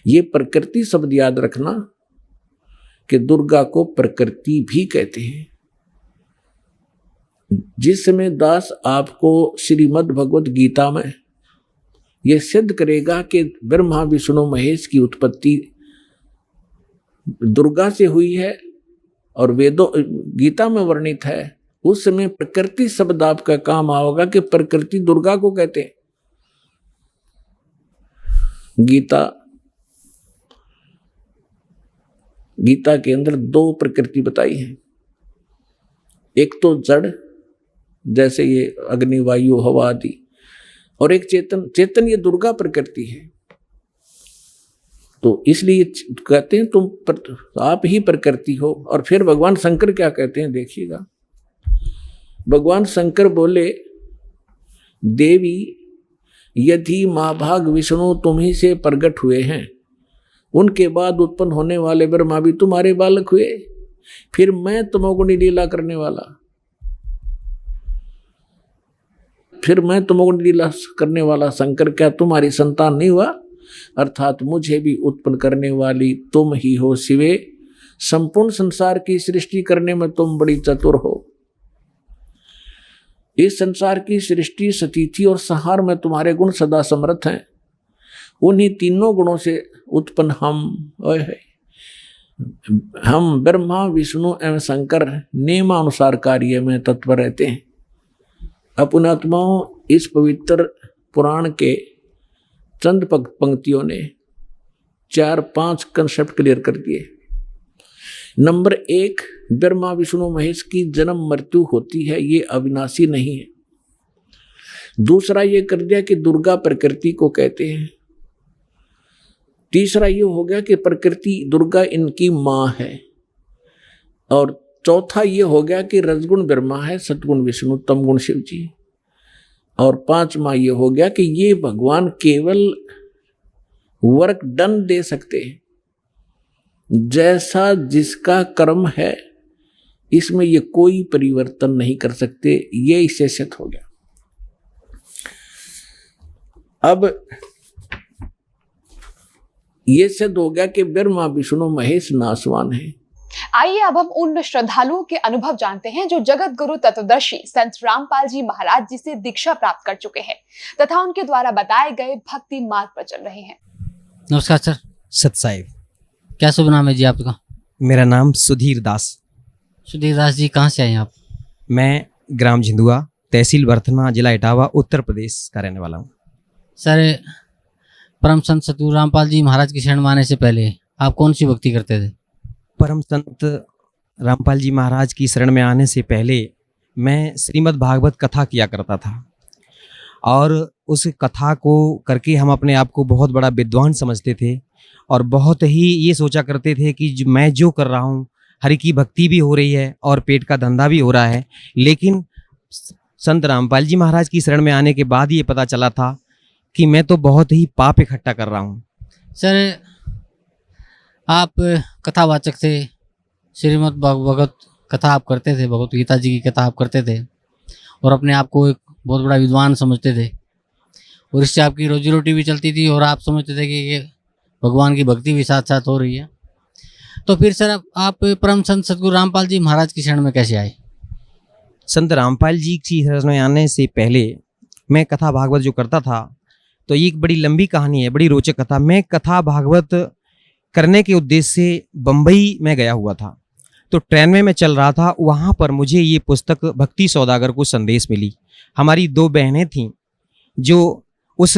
ये प्रकृति शब्द याद रखना कि दुर्गा को प्रकृति भी कहते हैं। जिस समय दास आपको श्रीमद् भगवत गीता में यह सिद्ध करेगा कि ब्रह्मा विष्णु महेश की उत्पत्ति दुर्गा से हुई है और वेदों गीता में वर्णित है, उस समय प्रकृति शब्द आपका काम आओगा कि प्रकृति दुर्गा को कहते हैं। गीता के अंदर 2 प्रकृति बताई है। एक तो जड़, जैसे ये अग्नि वायु हवा आदि, और एक चेतन ये दुर्गा प्रकृति है। तो इसलिए कहते हैं तुम आप ही प्रकृति हो। और फिर भगवान शंकर क्या कहते हैं, देखिएगा। भगवान शंकर बोले, देवी यदि महाभाग विष्णु तुम्ही से प्रकट हुए हैं, उनके बाद उत्पन्न होने वाले ब्रह्मा भी तुम्हारे बालक हुए, फिर मैं तमोगुणी लीला करने वाला, शंकर क्या तुम्हारी संतान नहीं हुआ? अर्थात मुझे भी उत्पन्न करने वाली तुम ही हो शिवे। संपूर्ण संसार की सृष्टि करने में तुम बड़ी चतुर हो। इस संसार की सृष्टि, स्थिति और संहार में तुम्हारे गुण सदा समर्थ हैं। उन्हीं तीनों गुणों से उत्पन्न हम ब्रह्मा विष्णु एवं शंकर नियमानुसार कार्य में तत्पर रहते हैं। अपने आत्माओं, इस पवित्र पुराण के चंद पंक्तियों ने 4-5 कंसेप्ट क्लियर कर दिए। नंबर 1, ब्रह्मा विष्णु महेश की जन्म मृत्यु होती है, ये अविनाशी नहीं है। दूसरा ये कर दिया कि दुर्गा प्रकृति को कहते हैं। तीसरा ये हो गया कि प्रकृति दुर्गा इनकी माँ है। और चौथा ये हो गया कि रजगुण ब्रह्मा है, सतगुण विष्णु, तमगुण शिव जी। और पांचवा ये हो गया कि ये भगवान केवल वर्क डन दे सकते हैं, जैसा जिसका कर्म है इसमें ये कोई परिवर्तन नहीं कर सकते। ये इससे सिद्ध हो गया। अब ये सिद्ध हो गया कि ब्रह्मा विष्णु महेश नासवान है। आइए अब हम उन श्रद्धालुओं के अनुभव जानते हैं जो जगत गुरु तत्वदर्शी संत रामपाल जी महाराज जी से दीक्षा प्राप्त कर चुके हैं तथा उनके द्वारा बताए गए भक्ति मार्ग पर चल रहे हैं। नमस्कार सर। सत साहिब। क्या शुभ नाम है जी आपका? मेरा नाम सुधीर दास। सुधीर दास जी, कहाँ से आए हैं आप? मैं ग्राम झिंदुआ, तहसील बर्थना, जिला इटावा, उत्तर प्रदेश का रहने वाला हूँ। सर, परम संत सतगुरु रामपाल जी महाराज की शरण में आने से पहले आप कौन सी भक्ति करते थे? परम संत रामपाल जी महाराज की शरण में आने से पहले मैं श्रीमद् भागवत कथा किया करता था, और उस कथा को करके हम अपने आप को बहुत बड़ा विद्वान समझते थे और बहुत ही ये सोचा करते थे कि मैं जो कर रहा हूँ, हरि की भक्ति भी हो रही है और पेट का धंधा भी हो रहा है। लेकिन संत रामपाल जी महाराज की शरण में आने के बाद ये पता चला था कि मैं तो बहुत ही पाप इकट्ठा कर रहा हूँ। सर, आप कथावाचक थे, श्रीमद् भागवत कथा आप करते थे, भगवत गीता जी की कथा आप करते थे और अपने आप को एक बहुत बड़ा विद्वान समझते थे और इससे आपकी रोजी रोटी भी चलती थी और आप समझते थे कि ये भगवान की भक्ति भी साथ साथ हो रही है। तो फिर सर आप परम संत सतगुरु रामपाल जी महाराज की शरण में कैसे आए? संत रामपाल जी की शरण में आने से पहले मैं कथा भागवत जो करता था, तो ये एक बड़ी लंबी कहानी है, बड़ी रोचक कथा। मैं कथा भागवत करने के उद्देश्य से बम्बई में गया हुआ था, तो ट्रेन में मैं चल रहा था। वहाँ पर मुझे ये पुस्तक भक्ति सौदागर को संदेश मिली। हमारी दो बहनें थीं जो उस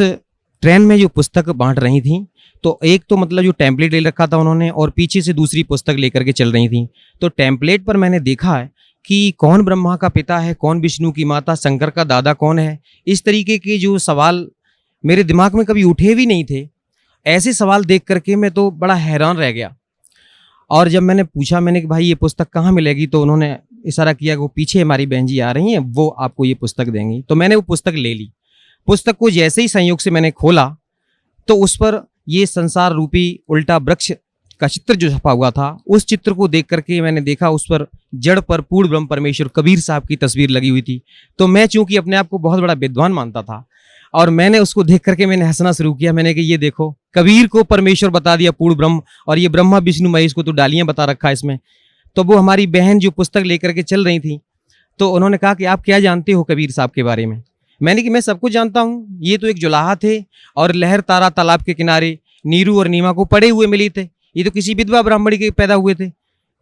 ट्रेन में जो पुस्तक बांट रही थीं, तो एक तो मतलब जो टेम्पलेट ले रखा था उन्होंने और पीछे से दूसरी पुस्तक लेकर के चल रही थीं। तो टेम्पलेट पर मैंने देखा है कि कौन ब्रह्मा का पिता है, कौन विष्णु की माता, शंकर का दादा कौन है। इस तरीके के जो सवाल मेरे दिमाग में कभी उठे भी नहीं थे, ऐसे सवाल देख करके मैं तो बड़ा हैरान रह गया। और जब मैंने पूछा, मैंने कि भाई ये पुस्तक कहाँ मिलेगी, तो उन्होंने इशारा किया कि वो पीछे हमारी बहन जी आ रही हैं, वो आपको ये पुस्तक देंगी। तो मैंने वो पुस्तक ले ली। पुस्तक को जैसे ही संयोग से मैंने खोला तो उस पर ये संसार रूपी उल्टा वृक्ष का चित्र जो छपा हुआ था, उस चित्र को देख करके मैंने देखा उस पर जड़ पर पूर्ण ब्रह्म परमेश्वर कबीर साहब की तस्वीर लगी हुई थी। तो मैं चूंकि अपने आप को बहुत बड़ा विद्वान मानता था और मैंने उसको देख करके मैंने हंसना शुरू किया। मैंने कहा ये देखो, कबीर को परमेश्वर बता दिया पूर्ण ब्रह्म, और ये ब्रह्मा विष्णु महेश को तो डालियां बता रखा है इसमें। तो वो हमारी बहन जो पुस्तक लेकर के चल रही थी, तो उन्होंने कहा कि आप क्या जानते हो कबीर साहब के बारे में? मैंने कि मैं सब कुछ जानता हूँ, ये तो एक जुलाहा थे और लहर तारा तालाब के किनारे नीरू और नीमा को पड़े हुए मिली थे, ये तो किसी विधवा ब्राह्मणी के पैदा हुए थे।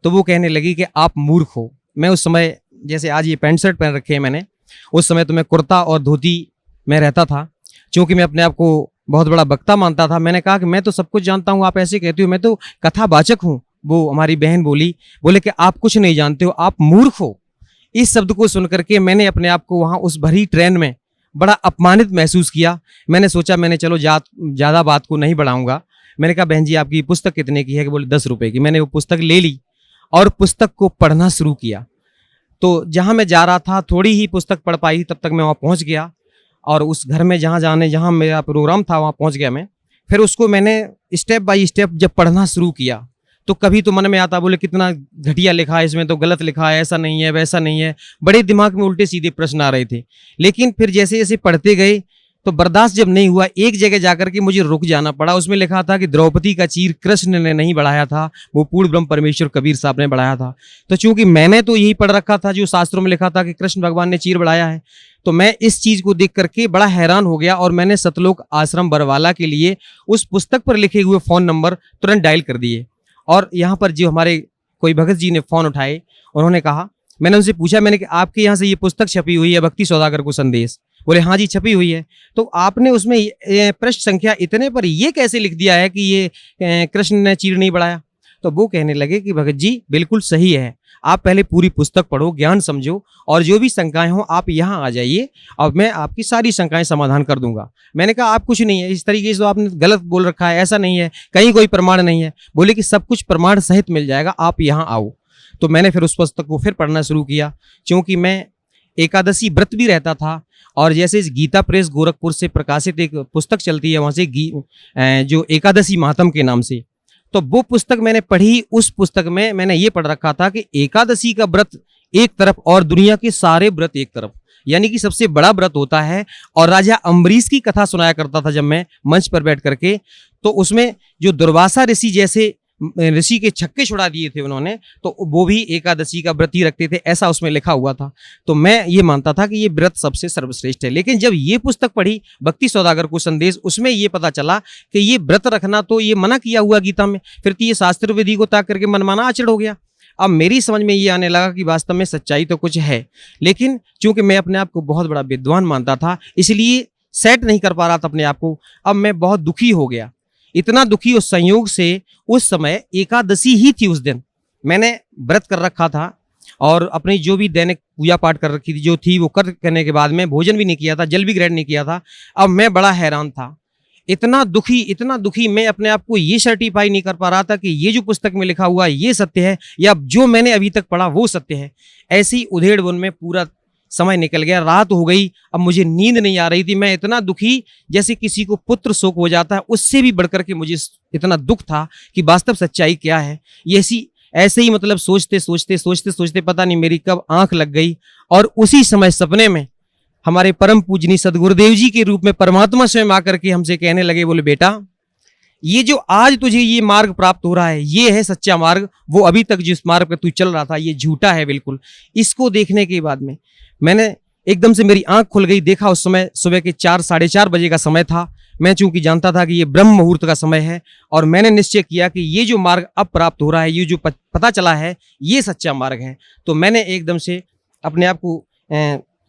तो वो कहने लगी कि आप मूर्ख हो। मैं उस समय, जैसे आज ये पैंट शर्ट पहन रखे हैं मैंने, उस समय तो मैं कुर्ता और धोती में रहता था, क्योंकि मैं अपने आप को बहुत बड़ा वक्ता मानता था। मैंने कहा कि मैं तो सब कुछ जानता हूँ, आप ऐसे कहते हो, मैं तो कथावाचक हूँ। वो हमारी बहन बोले कि आप कुछ नहीं जानते हो, आप मूर्ख हो। इस शब्द को सुन करके मैंने अपने आप को वहाँ उस भरी ट्रेन में बड़ा अपमानित महसूस किया। मैंने सोचा, मैंने चलो ज़्यादा बात को नहीं बढ़ाऊंगा। मैंने कहा बहन जी आपकी पुस्तक कितने की है? कि बोले 10 रुपये की। मैंने वो पुस्तक ले ली और पुस्तक को पढ़ना शुरू किया। तो जहाँ मैं जा रहा था, थोड़ी ही पुस्तक पढ़ पाई, तब तक मैं वहाँ पहुँच गया और उस घर में जहाँ मेरा प्रोग्राम था वहाँ पहुँच गया मैं। फिर उसको मैंने स्टेप बाय स्टेप जब पढ़ना शुरू किया, तो कभी तो मन में आता, बोले कितना घटिया लिखा है इसमें, तो गलत लिखा है, ऐसा नहीं है, वैसा नहीं है। बड़े दिमाग में उल्टे सीधे प्रश्न आ रहे थे। लेकिन फिर जैसे जैसे पढ़ते गए तो बर्दाश्त जब नहीं हुआ, एक जगह जाकर के मुझे रुक जाना पड़ा। उसमें लिखा था कि द्रौपदी का चीर कृष्ण ने नहीं बढ़ाया था, वो पूर्ण ब्रह्म परमेश्वर कबीर साहब ने बढ़ाया था। तो चूंकि मैंने तो यही पढ़ रखा था जो शास्त्रों में लिखा था कि कृष्ण भगवान ने चीर बढ़ाया है, तो मैं इस चीज को देख करके बड़ा हैरान हो गया और मैंने सतलोक आश्रम बरवाला के लिए उस पुस्तक पर लिखे हुए फ़ोन नंबर तुरंत डायल कर दिए। और यहाँ पर जो हमारे कोई भगत जी ने फ़ोन उठाए, उन्होंने कहा, मैंने उनसे पूछा, मैंने कि आपके यहाँ से ये पुस्तक छपी हुई है भक्ति सौदागर को संदेश? बोले हाँ जी छपी हुई है। तो आपने उसमें पृष्ठ संख्या इतने पर ये कैसे लिख दिया है कि ये कृष्ण ने चीर नहीं बढ़ाया? तो वो कहने लगे कि भगत जी बिल्कुल सही है, आप पहले पूरी पुस्तक पढ़ो, ज्ञान समझो, और जो भी शंकाएं हो आप यहाँ आ जाइए और मैं आपकी सारी शंकाएं समाधान कर दूंगा। मैंने कहा आप कुछ नहीं है, इस तरीके से तो आपने गलत बोल रखा है, ऐसा नहीं है, कहीं कोई प्रमाण नहीं है। बोले कि सब कुछ प्रमाण सहित मिल जाएगा, आप यहाँ आओ। तो मैंने फिर उस पुस्तक को फिर पढ़ना शुरू किया, क्योंकि मैं एकादशी व्रत भी रहता था। और जैसे इस गीता प्रेस गोरखपुर से प्रकाशित एक पुस्तक चलती है वहाँ से जो एकादशी महात्म के नाम से, तो वो पुस्तक मैंने पढ़ी। उस पुस्तक में मैंने ये पढ़ रखा था कि एकादशी का व्रत एक तरफ और दुनिया के सारे व्रत एक तरफ, यानी कि सबसे बड़ा व्रत होता है। और राजा अम्बरीश की कथा सुनाया करता था जब मैं मंच पर बैठ करके, तो उसमें जो दुर्वासा ऋषि जैसे ऋषि के छक्के छुड़ा दिए थे उन्होंने, तो वो भी एकादशी का व्रत ही रखते थे, ऐसा उसमें लिखा हुआ था। तो मैं ये मानता था कि ये व्रत सबसे सर्वश्रेष्ठ है। लेकिन जब ये पुस्तक पढ़ी भक्ति सौदागर को संदेश, उसमें ये पता चला कि ये व्रत रखना तो ये मना किया हुआ गीता में, फिर तो ये शास्त्र विधि को ताक करके मनमाना आचरण हो गया। अब मेरी समझ में ये आने लगा कि वास्तव में सच्चाई तो कुछ है, लेकिन चूंकि मैं अपने आप को बहुत बड़ा विद्वान मानता था, इसलिए सेट नहीं कर पा रहा था अपने आप को। अब मैं बहुत दुखी हो गया, इतना दुखी उस संयोग से, उस समय एकादशी ही थी, उस दिन मैंने व्रत कर रखा था और अपनी जो भी दैनिक पूजा पाठ कर रखी थी जो थी वो करने के बाद में भोजन भी नहीं किया था, जल भी ग्रहण नहीं किया था। अब मैं बड़ा हैरान था, इतना दुखी मैं अपने आप को ये सर्टिफाई नहीं कर पा रहा था कि ये जो पुस्तक में लिखा हुआ ये सत्य है या जो मैंने अभी तक पढ़ा वो सत्य है। ऐसी उधेड़ बुन में पूरा समय निकल गया, रात हो गई, अब मुझे नींद नहीं आ रही थी। मैं इतना दुखी, जैसे किसी को पुत्र शोक हो जाता है, उससे भी बढ़कर के मुझे इतना दुख था कि वास्तव सच्चाई क्या है। ये ऐसे ही मतलब सोचते पता नहीं मेरी कब आंख लग गई और उसी समय सपने में हमारे परम पूजनीय सदगुरुदेव जी के रूप में परमात्मा स्वयं आकर के हमसे कहने लगे, बोले बेटा ये जो आज तुझे ये मार्ग प्राप्त हो रहा है ये है सच्चा मार्ग, वो अभी तक जिस मार्ग पर तू चल रहा था ये झूठा है बिल्कुल। इसको देखने के बाद में मैंने एकदम से मेरी आंख खुल गई, देखा उस समय सुबह के 4 साढ़े 4 बजे का समय था। मैं चूंकि जानता था कि ये ब्रह्म मुहूर्त का समय है और मैंने निश्चय किया कि ये जो मार्ग अब प्राप्त हो रहा है, ये जो पता चला है ये सच्चा मार्ग है। तो मैंने एकदम से अपने आप को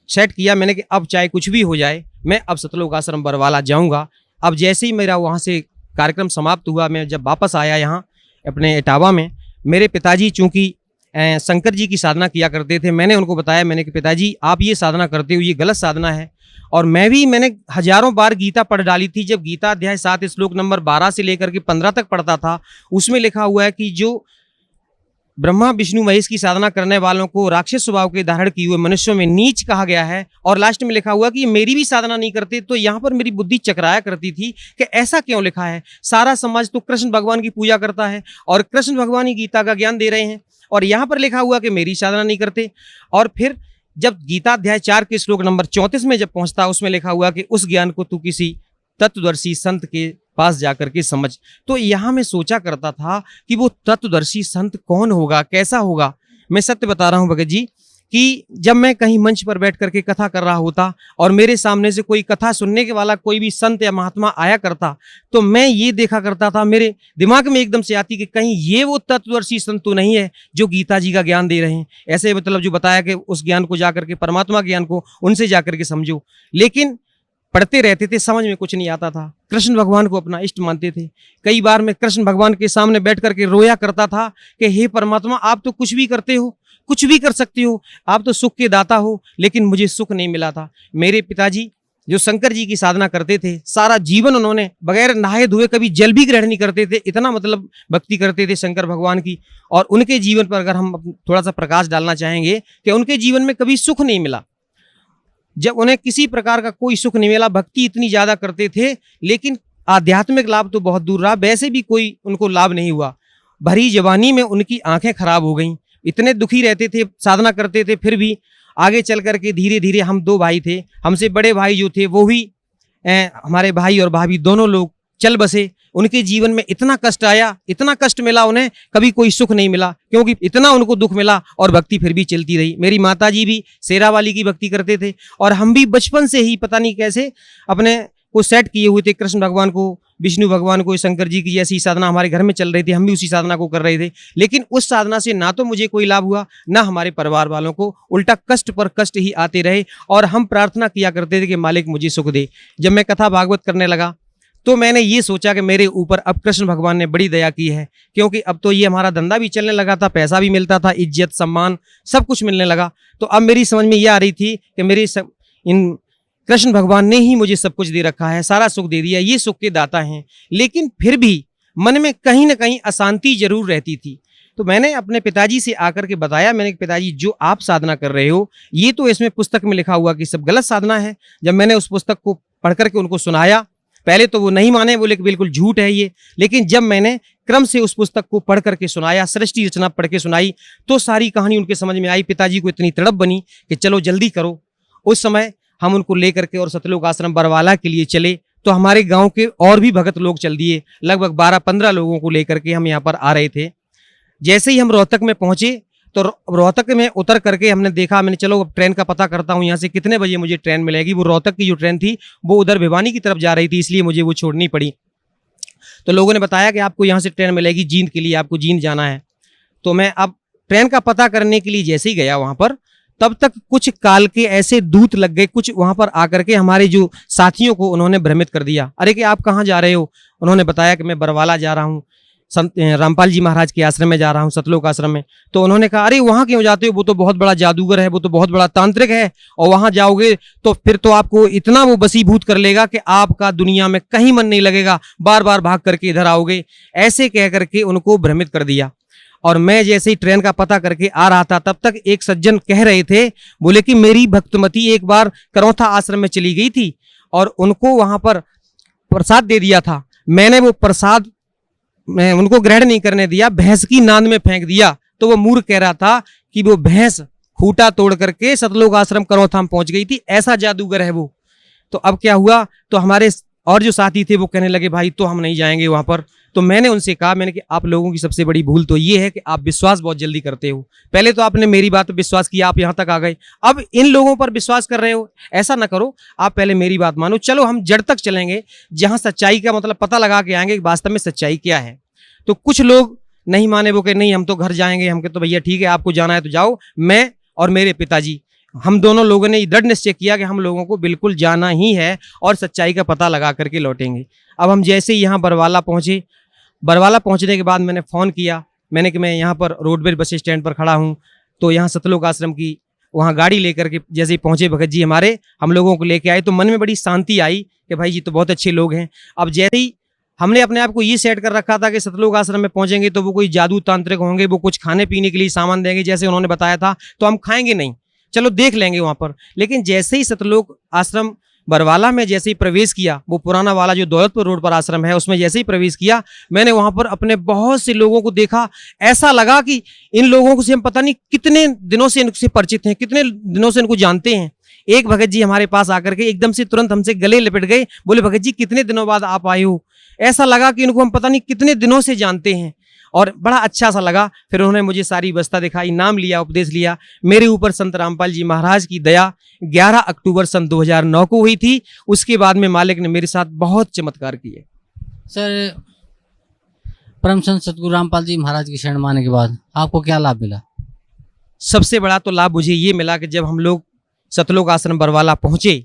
सेट किया, मैंने कि अब चाहे कुछ भी हो जाए मैं अब सतलोक आश्रम बरवाला जाऊंगा। अब जैसे ही मेरा वहाँ से कार्यक्रम समाप्त हुआ, मैं जब वापस आया यहाँ अपने इटावा में, मेरे पिताजी चूंकि शंकर जी की साधना किया करते थे, मैंने उनको बताया, मैंने कि पिताजी आप ये साधना करते हो ये गलत साधना है। और मैंने हजारों बार गीता पढ़ डाली थी। जब गीता अध्याय 7 श्लोक नंबर 12 से लेकर के 15 तक पढ़ता था, उसमें लिखा हुआ है कि जो ब्रह्मा विष्णु महेश की साधना करने वालों को राक्षस स्वभाव के धारण किए हुए मनुष्यों में नीच कहा गया है। और लास्ट में लिखा हुआ कि ये मेरी भी साधना नहीं करते। तो यहाँ पर मेरी बुद्धि चकराया करती थी कि ऐसा क्यों लिखा है, सारा समाज तो कृष्ण भगवान की पूजा करता है और कृष्ण भगवान ही गीता का ज्ञान दे रहे हैं और यहाँ पर लिखा हुआ कि मेरी साधना नहीं करते। और फिर जब गीता अध्याय 4 के श्लोक नंबर 34 में जब पहुंचता, उसमें लिखा हुआ कि उस ज्ञान को तू किसी तत्वदर्शी संत के पास जाकर के समझ। तो यहाँ मैं सोचा करता था कि वो तत्वदर्शी संत कौन होगा, कैसा होगा। मैं सत्य बता रहा हूँ भगत जी कि जब मैं कहीं मंच पर बैठ करके कथा कर रहा होता और मेरे सामने से कोई कथा सुनने के वाला कोई भी संत या महात्मा आया करता, तो मैं ये देखा करता था, मेरे दिमाग में एकदम से आती कि कहीं ये वो तत्वदर्शी संत तो नहीं है जो गीता जी का ज्ञान दे रहे हैं। ऐसे मतलब जो बताया कि उस ज्ञान को जाकर के, परमात्मा ज्ञान को उनसे जाकर के समझो। लेकिन पढ़ते रहते थे, समझ में कुछ नहीं आता था। कृष्ण भगवान को अपना इष्ट मानते थे। कई बार मैं कृष्ण भगवान के सामने बैठ करके रोया करता था कि हे परमात्मा, आप तो कुछ भी करते हो, कुछ भी कर सकते हो, आप तो सुख के दाता हो, लेकिन मुझे सुख नहीं मिला था। मेरे पिताजी जो शंकर जी की साधना करते थे, सारा जीवन उन्होंने बगैर नहाए धोए कभी जल भी ग्रहण नहीं करते थे, इतना मतलब भक्ति करते थे शंकर भगवान की। और उनके जीवन पर अगर हम थोड़ा सा प्रकाश डालना चाहेंगे कि उनके जीवन में कभी सुख नहीं मिला। जब उन्हें किसी प्रकार का कोई सुख नहीं मिला, भक्ति इतनी ज्यादा करते थे, लेकिन आध्यात्मिक लाभ तो बहुत दूर रहा, वैसे भी कोई उनको लाभ नहीं हुआ। भरी जवानी में उनकी आंखें खराब हो गईं, इतने दुखी रहते थे, साधना करते थे, फिर भी आगे चल करके धीरे धीरे, हम 2 भाई थे, हमसे बड़े भाई जो थे वो भी हमारे भाई और भाभी दोनों लोग चल बसे। उनके जीवन में इतना कष्ट आया, इतना कष्ट मिला उन्हें, कभी कोई सुख नहीं मिला, क्योंकि इतना उनको दुख मिला और भक्ति फिर भी चलती रही। मेरी माताजी भी शेरावाली की भक्ति करते थे और हम भी बचपन से ही पता नहीं कैसे अपने को सेट किए हुए थे। कृष्ण भगवान को, विष्णु भगवान को, शंकर जी की जैसी साधना हमारे घर में चल रही थी, हम भी उसी साधना को कर रहे थे। लेकिन उस साधना से ना तो मुझे कोई लाभ हुआ, ना हमारे परिवार वालों को, उल्टा कष्ट पर कष्ट ही आते रहे। और हम प्रार्थना किया करते थे कि मालिक मुझे सुख दे। जब मैं कथा भागवत करने लगा तो मैंने ये सोचा कि मेरे ऊपर अब कृष्ण भगवान ने बड़ी दया की है, क्योंकि अब तो ये हमारा धंधा भी चलने लगा था, पैसा भी मिलता था, इज्जत सम्मान सब कुछ मिलने लगा। तो अब मेरी समझ में ये आ रही थी कि इन कृष्ण भगवान ने ही मुझे सब कुछ दे रखा है, सारा सुख दे दिया, ये सुख के दाता हैं। लेकिन फिर भी मन में कहीं ना कहीं अशांति जरूर रहती थी। तो मैंने अपने पिताजी से आकर के बताया, मैंने कहा पिताजी जो आप साधना कर रहे हो ये तो इसमें पुस्तक में लिखा हुआ कि सब गलत साधना है। जब मैंने उस पुस्तक को पढ़ करके उनको सुनाया, पहले तो वो नहीं माने, बोले कि बिल्कुल झूठ है ये। लेकिन जब मैंने क्रम से उस पुस्तक को पढ़ करके सुनाया, सृष्टि रचना पढ़ के सुनाई, तो सारी कहानी उनके समझ में आई। पिताजी को इतनी तड़प बनी कि चलो जल्दी करो। उस समय हम उनको लेकर के और सतलोक आश्रम बरवाला के लिए चले। तो हमारे गांव के और भी भगत लोग चल दिए, लगभग 12-15 लोगों को लेकर के हम यहाँ पर आ रहे थे। जैसे ही हम रोहतक में पहुंचे तो रोहतक में उतर करके हमने देखा, मैंने चलो अब ट्रेन का पता करता हूँ, यहाँ से कितने बजे मुझे ट्रेन मिलेगी। वो रोहतक की जो ट्रेन थी वो उधर भिवानी की तरफ जा रही थी, इसलिए मुझे वो छोड़नी पड़ी। तो लोगों ने बताया कि आपको यहाँ से ट्रेन मिलेगी जींद के लिए, आपको जींद जाना है। तो मैं अब ट्रेन का पता करने के लिए जैसे ही गया वहाँ पर, तब तक कुछ काल के ऐसे दूत लग गए, कुछ वहाँ पर आकर के हमारे जो साथियों को उन्होंने भ्रमित कर दिया। अरे कि आप कहाँ जा रहे हो? उन्होंने बताया कि मैं बरवाला जा रहा हूँ, संत रामपाल जी महाराज के आश्रम में जा रहा हूँ, सतलोक आश्रम में। तो उन्होंने कहा अरे वहाँ क्यों जाते हो? वो तो बहुत बड़ा जादूगर है, वो तो बहुत बड़ा तांत्रिक है, और वहाँ जाओगे तो फिर तो आपको इतना वो बसीभूत कर लेगा कि आपका दुनिया में कहीं मन नहीं लगेगा, बार बार भाग करके इधर आओगे। ऐसे कह करके उनको भ्रमित कर दिया। और मैं जैसे ही ट्रेन का पता करके आ रहा था, तब तक एक सज्जन कह रहे थे, बोले कि मेरी भक्तमती एक बार करौथा आश्रम में चली गई थी और उनको वहां पर प्रसाद दे दिया था। मैंने वो प्रसाद मैं उनको ग्रहण नहीं करने दिया, भैंस की नांद में फेंक दिया। तो वो मूर्ख कह रहा था कि वो भैंस खूंटा तोड़ करके सतलोक आश्रम करौथा में पहुंच गई थी, ऐसा जादूगर है वो। तो अब क्या हुआ, तो हमारे और जो साथी थे वो कहने लगे भाई तो हम नहीं जाएंगे वहां पर। तो मैंने उनसे कहा, मैंने कि आप लोगों की सबसे बड़ी भूल तो ये है कि आप विश्वास बहुत जल्दी करते हो। पहले तो आपने मेरी बात पर विश्वास किया, आप यहाँ तक आ गए, अब इन लोगों पर विश्वास कर रहे हो। ऐसा ना करो, आप पहले मेरी बात मानो, चलो हम जड़ तक चलेंगे, जहां सच्चाई का मतलब पता लगा के आएंगे कि वास्तव में सच्चाई क्या है। तो कुछ लोग नहीं माने, वो कहे नहीं हम तो घर जाएंगे। हम कहे तो भैया ठीक है, आपको जाना है तो जाओ। मैं और मेरे पिताजी, हम दोनों लोगों ने दृढ़ निश्चय किया कि हम लोगों को बिल्कुल जाना ही है और सच्चाई का पता लगा करके लौटेंगे। अब हम जैसे ही यहाँ बरवाला पहुँचे, बरवाला पहुँचने के बाद मैंने फ़ोन किया, मैंने कि मैं यहाँ पर रोडवेज बस स्टैंड पर खड़ा हूँ। तो यहाँ सतलोक आश्रम की वहाँ गाड़ी लेकर के जैसे ही पहुँचे भगत जी हमारे, हम लोगों को लेके आए। तो मन में बड़ी शांति आई कि भाई जी तो बहुत अच्छे लोग हैं। अब जैसे ही हमने अपने आप को ये सेट कर रखा था कि सतलोक आश्रम में पहुँचेंगे तो वो कोई जादू तांत्रिक होंगे, वो कुछ खाने पीने के लिए सामान देंगे जैसे उन्होंने बताया था, तो हम खाएंगे नहीं, चलो देख लेंगे वहाँ पर। लेकिन जैसे ही सतलोक आश्रम बरवाला में जैसे ही प्रवेश किया, वो पुराना वाला जो दौलतपुर रोड पर आश्रम है उसमें जैसे ही प्रवेश किया, मैंने वहां पर अपने बहुत से लोगों को देखा। ऐसा लगा कि इन लोगों से हम पता नहीं कितने दिनों से इनसे परिचित हैं, कितने दिनों से इनको जानते हैं। एक भगत जी हमारे पास आकर के एकदम से तुरंत हमसे गले लिपट गए, बोले भगत जी कितने दिनों बाद आप आए हो। ऐसा लगा कि इनको हम पता नहीं कितने दिनों से जानते हैं, और बड़ा अच्छा सा लगा। फिर उन्होंने मुझे सारी व्यवस्था दिखाई, नाम लिया, उपदेश लिया। मेरे ऊपर संत रामपाल जी महाराज की दया 11 अक्टूबर सन 2009 को हुई थी। उसके बाद में मालिक ने मेरे साथ बहुत चमत्कार किए। सर, परम संत सतगुरु रामपाल जी महाराज की शरण माने के बाद आपको क्या लाभ मिला? सबसे बड़ा तो लाभ मुझे ये मिला कि जब हम लोग सतलोक आश्रम बरवाला पहुंचे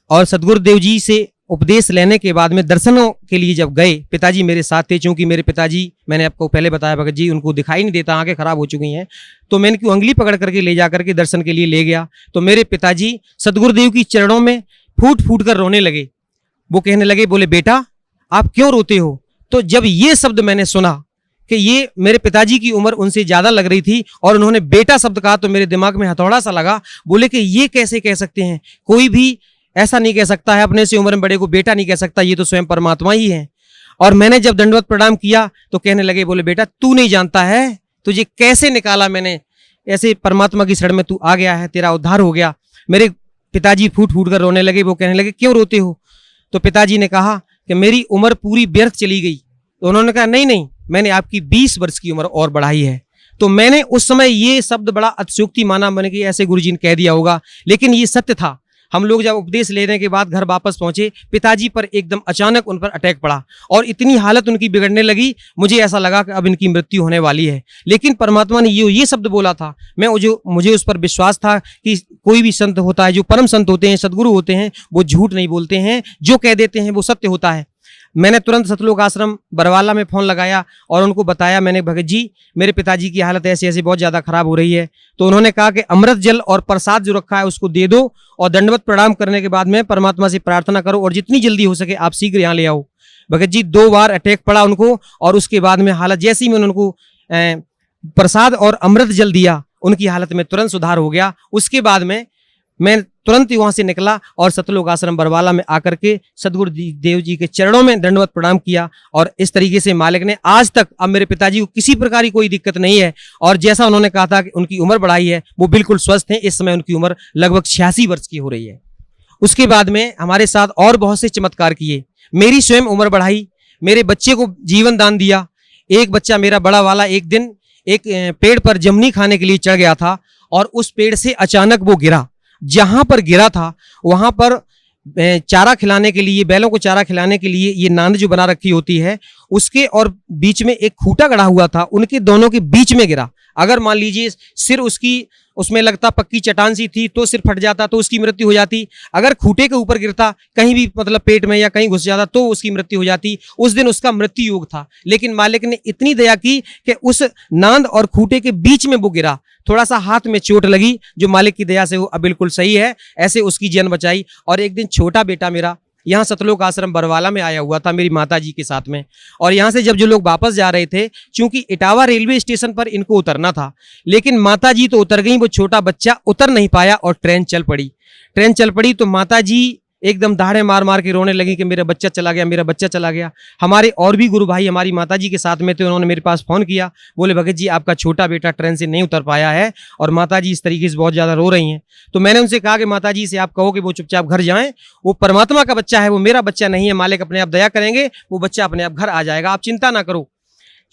और सतगुरुदेव जी से उपदेश लेने के बाद में दर्शनों के लिए जब गए, पिताजी मेरे साथ थे। चूंकि मेरे पिताजी, मैंने आपको पहले बताया भगत जी, उनको दिखाई नहीं देता, आंखें खराब हो चुकी हैं। तो मैंने उनकी उंगली पकड़ करके ले जा करके दर्शन के लिए ले गया। तो मेरे पिताजी सतगुरुदेव की चरणों में फूट फूट कर रोने लगे। वो कहने लगे, बोले बेटा आप क्यों रोते हो? तो जब ये शब्द मैंने सुना कि ये मेरे पिताजी की उम्र उनसे ज्यादा लग रही थी और उन्होंने बेटा शब्द कहा, तो मेरे दिमाग में हथौड़ा सा लगा। बोले कि ये कैसे कह सकते हैं, कोई भी ऐसा नहीं कह सकता है, अपने से उम्र में बड़े को बेटा नहीं कह सकता, ये तो स्वयं परमात्मा ही है। और मैंने जब दंडवत प्रणाम किया तो कहने लगे, बोले बेटा तू नहीं जानता है तुझे कैसे निकाला मैंने, ऐसे परमात्मा की शरण में तू आ गया है, तेरा उद्धार हो गया। मेरे पिताजी फूट फूट कर रोने लगे। वो कहने लगे क्यों रोते हो? तो पिताजी ने कहा कि मेरी उम्र पूरी व्यर्थ चली गई। तो उन्होंने कहा नहीं नहीं, मैंने आपकी 20 वर्ष की उम्र और बढ़ाई है। तो मैंने उस समय ये शब्द बड़ा अतिशयोक्ति माना, मैंने कि ऐसे गुरुजी ने कह दिया होगा, लेकिन ये सत्य था। हम लोग जब उपदेश लेने के बाद घर वापस पहुंचे, पिताजी पर एकदम अचानक उन पर अटैक पड़ा और इतनी हालत उनकी बिगड़ने लगी, मुझे ऐसा लगा कि अब इनकी मृत्यु होने वाली है। लेकिन परमात्मा ने ये शब्द बोला था, मुझे उस पर विश्वास था कि कोई भी संत होता है, जो परम संत होते हैं, सदगुरु होते हैं, वो झूठ नहीं बोलते हैं, जो कह देते हैं वो सत्य होता है। मैंने तुरंत सतलोक आश्रम बरवाला में फ़ोन लगाया और उनको बताया, मैंने भगत जी मेरे पिताजी की हालत ऐसे ऐसे बहुत ज़्यादा ख़राब हो रही है। तो उन्होंने कहा कि अमृत जल और प्रसाद जो रखा है उसको दे दो और दंडवत प्रणाम करने के बाद में परमात्मा से प्रार्थना करो और जितनी जल्दी हो सके आप शीघ्र यहाँ ले आओ। भगत जी 2 बार अटैक पड़ा उनको और उसके बाद में हालत जैसे ही मैंने उनको प्रसाद और अमृत जल दिया उनकी हालत में तुरंत सुधार हो गया। उसके बाद में मैं तुरंत ही वहां से निकला और सतलोक आश्रम बरवाला में आकर के सदगुरु देव जी के चरणों में दंडवत प्रणाम किया और इस तरीके से मालिक ने आज तक अब मेरे पिताजी को किसी प्रकार की कोई दिक्कत नहीं है और जैसा उन्होंने कहा था कि उनकी उम्र बढ़ाई है वो बिल्कुल स्वस्थ हैं। इस समय उनकी उम्र लगभग 86 वर्ष की हो रही है। उसके बाद में हमारे साथ और बहुत से चमत्कार किए, मेरी स्वयं उम्र बढ़ाई, मेरे बच्चे को जीवन दान दिया। एक बच्चा मेरा बड़ा वाला एक दिन एक पेड़ पर जमनी खाने के लिए चढ़ गया था और उस पेड़ से अचानक वो गिरा। जहां पर गिरा था वहां पर चारा खिलाने के लिए, बैलों को चारा खिलाने के लिए ये नांद जो बना रखी होती है उसके और बीच में एक खूंटा गड़ा हुआ था, उनके दोनों के बीच में गिरा। अगर मान लीजिए सिर उसकी उसमें लगता पक्की चट्टान सी थी तो सिर फट जाता तो उसकी मृत्यु हो जाती। अगर खूंटे के ऊपर गिरता कहीं भी मतलब पेट में या कहीं घुस जाता तो उसकी मृत्यु हो जाती। उस दिन उसका मृत्यु योग था, लेकिन मालिक ने इतनी दया की कि उस नांद और खूंटे के बीच में वो गिरा। थोड़ा सा हाथ में चोट लगी जो मालिक की दया से वो अब बिल्कुल सही है, ऐसे उसकी जान बचाई। और एक दिन छोटा बेटा मेरा यहाँ सतलोक आश्रम बरवाला में आया हुआ था मेरी माताजी के साथ में, और यहाँ से जब जो लोग वापस जा रहे थे, चूंकि इटावा रेलवे स्टेशन पर इनको उतरना था, लेकिन माताजी तो उतर गई, वो छोटा बच्चा उतर नहीं पाया और ट्रेन चल पड़ी। ट्रेन चल पड़ी तो माताजी एकदम दहाड़े मार मार के रोने लगी कि मेरा बच्चा चला गया, मेरा बच्चा चला गया। हमारे और भी गुरु भाई हमारी माताजी के साथ में थे, उन्होंने मेरे पास फ़ोन किया, बोले भगत जी आपका छोटा बेटा ट्रेन से नहीं उतर पाया है और माताजी इस तरीके से बहुत ज़्यादा रो रही हैं। तो मैंने उनसे कहा कि माताजी से आप कहो कि वो चुपचाप घर जाएं, वो परमात्मा का बच्चा है, वो मेरा बच्चा नहीं है, मालिक अपने आप दया करेंगे, वो बच्चा अपने आप घर आ जाएगा, आप चिंता ना करो।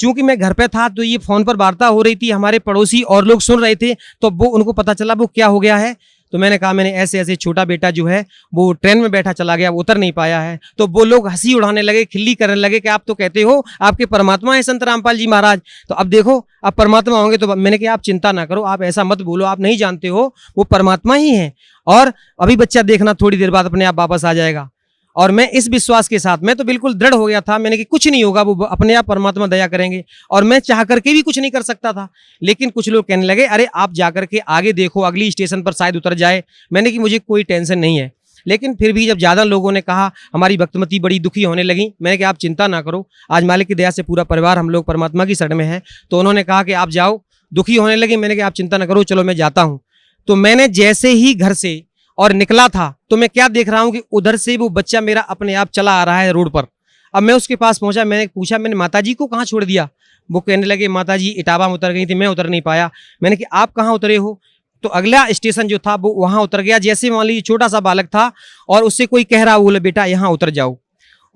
चूंकि मैं घर पे था तो ये फ़ोन पर वार्ता हो रही थी, हमारे पड़ोसी और लोग सुन रहे थे, तो वो उनको पता चला वो क्या हो गया है। तो मैंने कहा मैंने ऐसे ऐसे छोटा बेटा जो है वो ट्रेन में बैठा चला गया, वो उतर नहीं पाया है। तो वो लोग हंसी उड़ाने लगे, खिल्ली करने लगे कि आप तो कहते हो आपके परमात्मा है संत रामपाल जी महाराज, तो अब देखो अब परमात्मा होंगे। तो मैंने कहा आप चिंता ना करो, आप ऐसा मत बोलो, आप नहीं जानते हो वो परमात्मा ही है और अभी बच्चा देखना थोड़ी देर बाद अपने आप वापस आ जाएगा। और मैं इस विश्वास के साथ, मैं तो बिल्कुल दृढ़ हो गया था, मैंने कि कुछ नहीं होगा, वो अपने आप परमात्मा दया करेंगे। और मैं चाह करके भी कुछ नहीं कर सकता था, लेकिन कुछ लोग कहने लगे अरे आप जाकर के आगे देखो, अगली स्टेशन पर शायद उतर जाए। मैंने कि मुझे कोई टेंशन नहीं है, लेकिन फिर भी जब ज़्यादा लोगों ने कहा, हमारी भक्तमती बड़ी दुखी होने लगी। मैंने कहा आप चिंता ना करो, आज मालिक की दया से पूरा परिवार हम लोग परमात्मा की शरण में है। तो उन्होंने कहा कि आप जाओ, दुखी होने लगे। मैंने कहा आप चिंता ना करो, चलो मैं जाता हूँ। तो मैंने जैसे ही घर से और निकला था तो मैं क्या देख रहा हूं कि उधर से वो बच्चा मेरा अपने आप चला आ रहा है रोड पर। अब मैं उसके पास पहुंचा, मैंने पूछा मैंने माताजी को कहाँ छोड़ दिया। वो कहने लगे माताजी इटावा में उतर गई थी, मैं उतर नहीं पाया। मैंने कहा आप कहाँ उतरे हो? तो अगला स्टेशन जो था वो वहां उतर गया। जैसे मान लीजिए छोटा सा बालक था और उससे कोई कह रहा, बोले बेटा यहाँ उतर जाओ।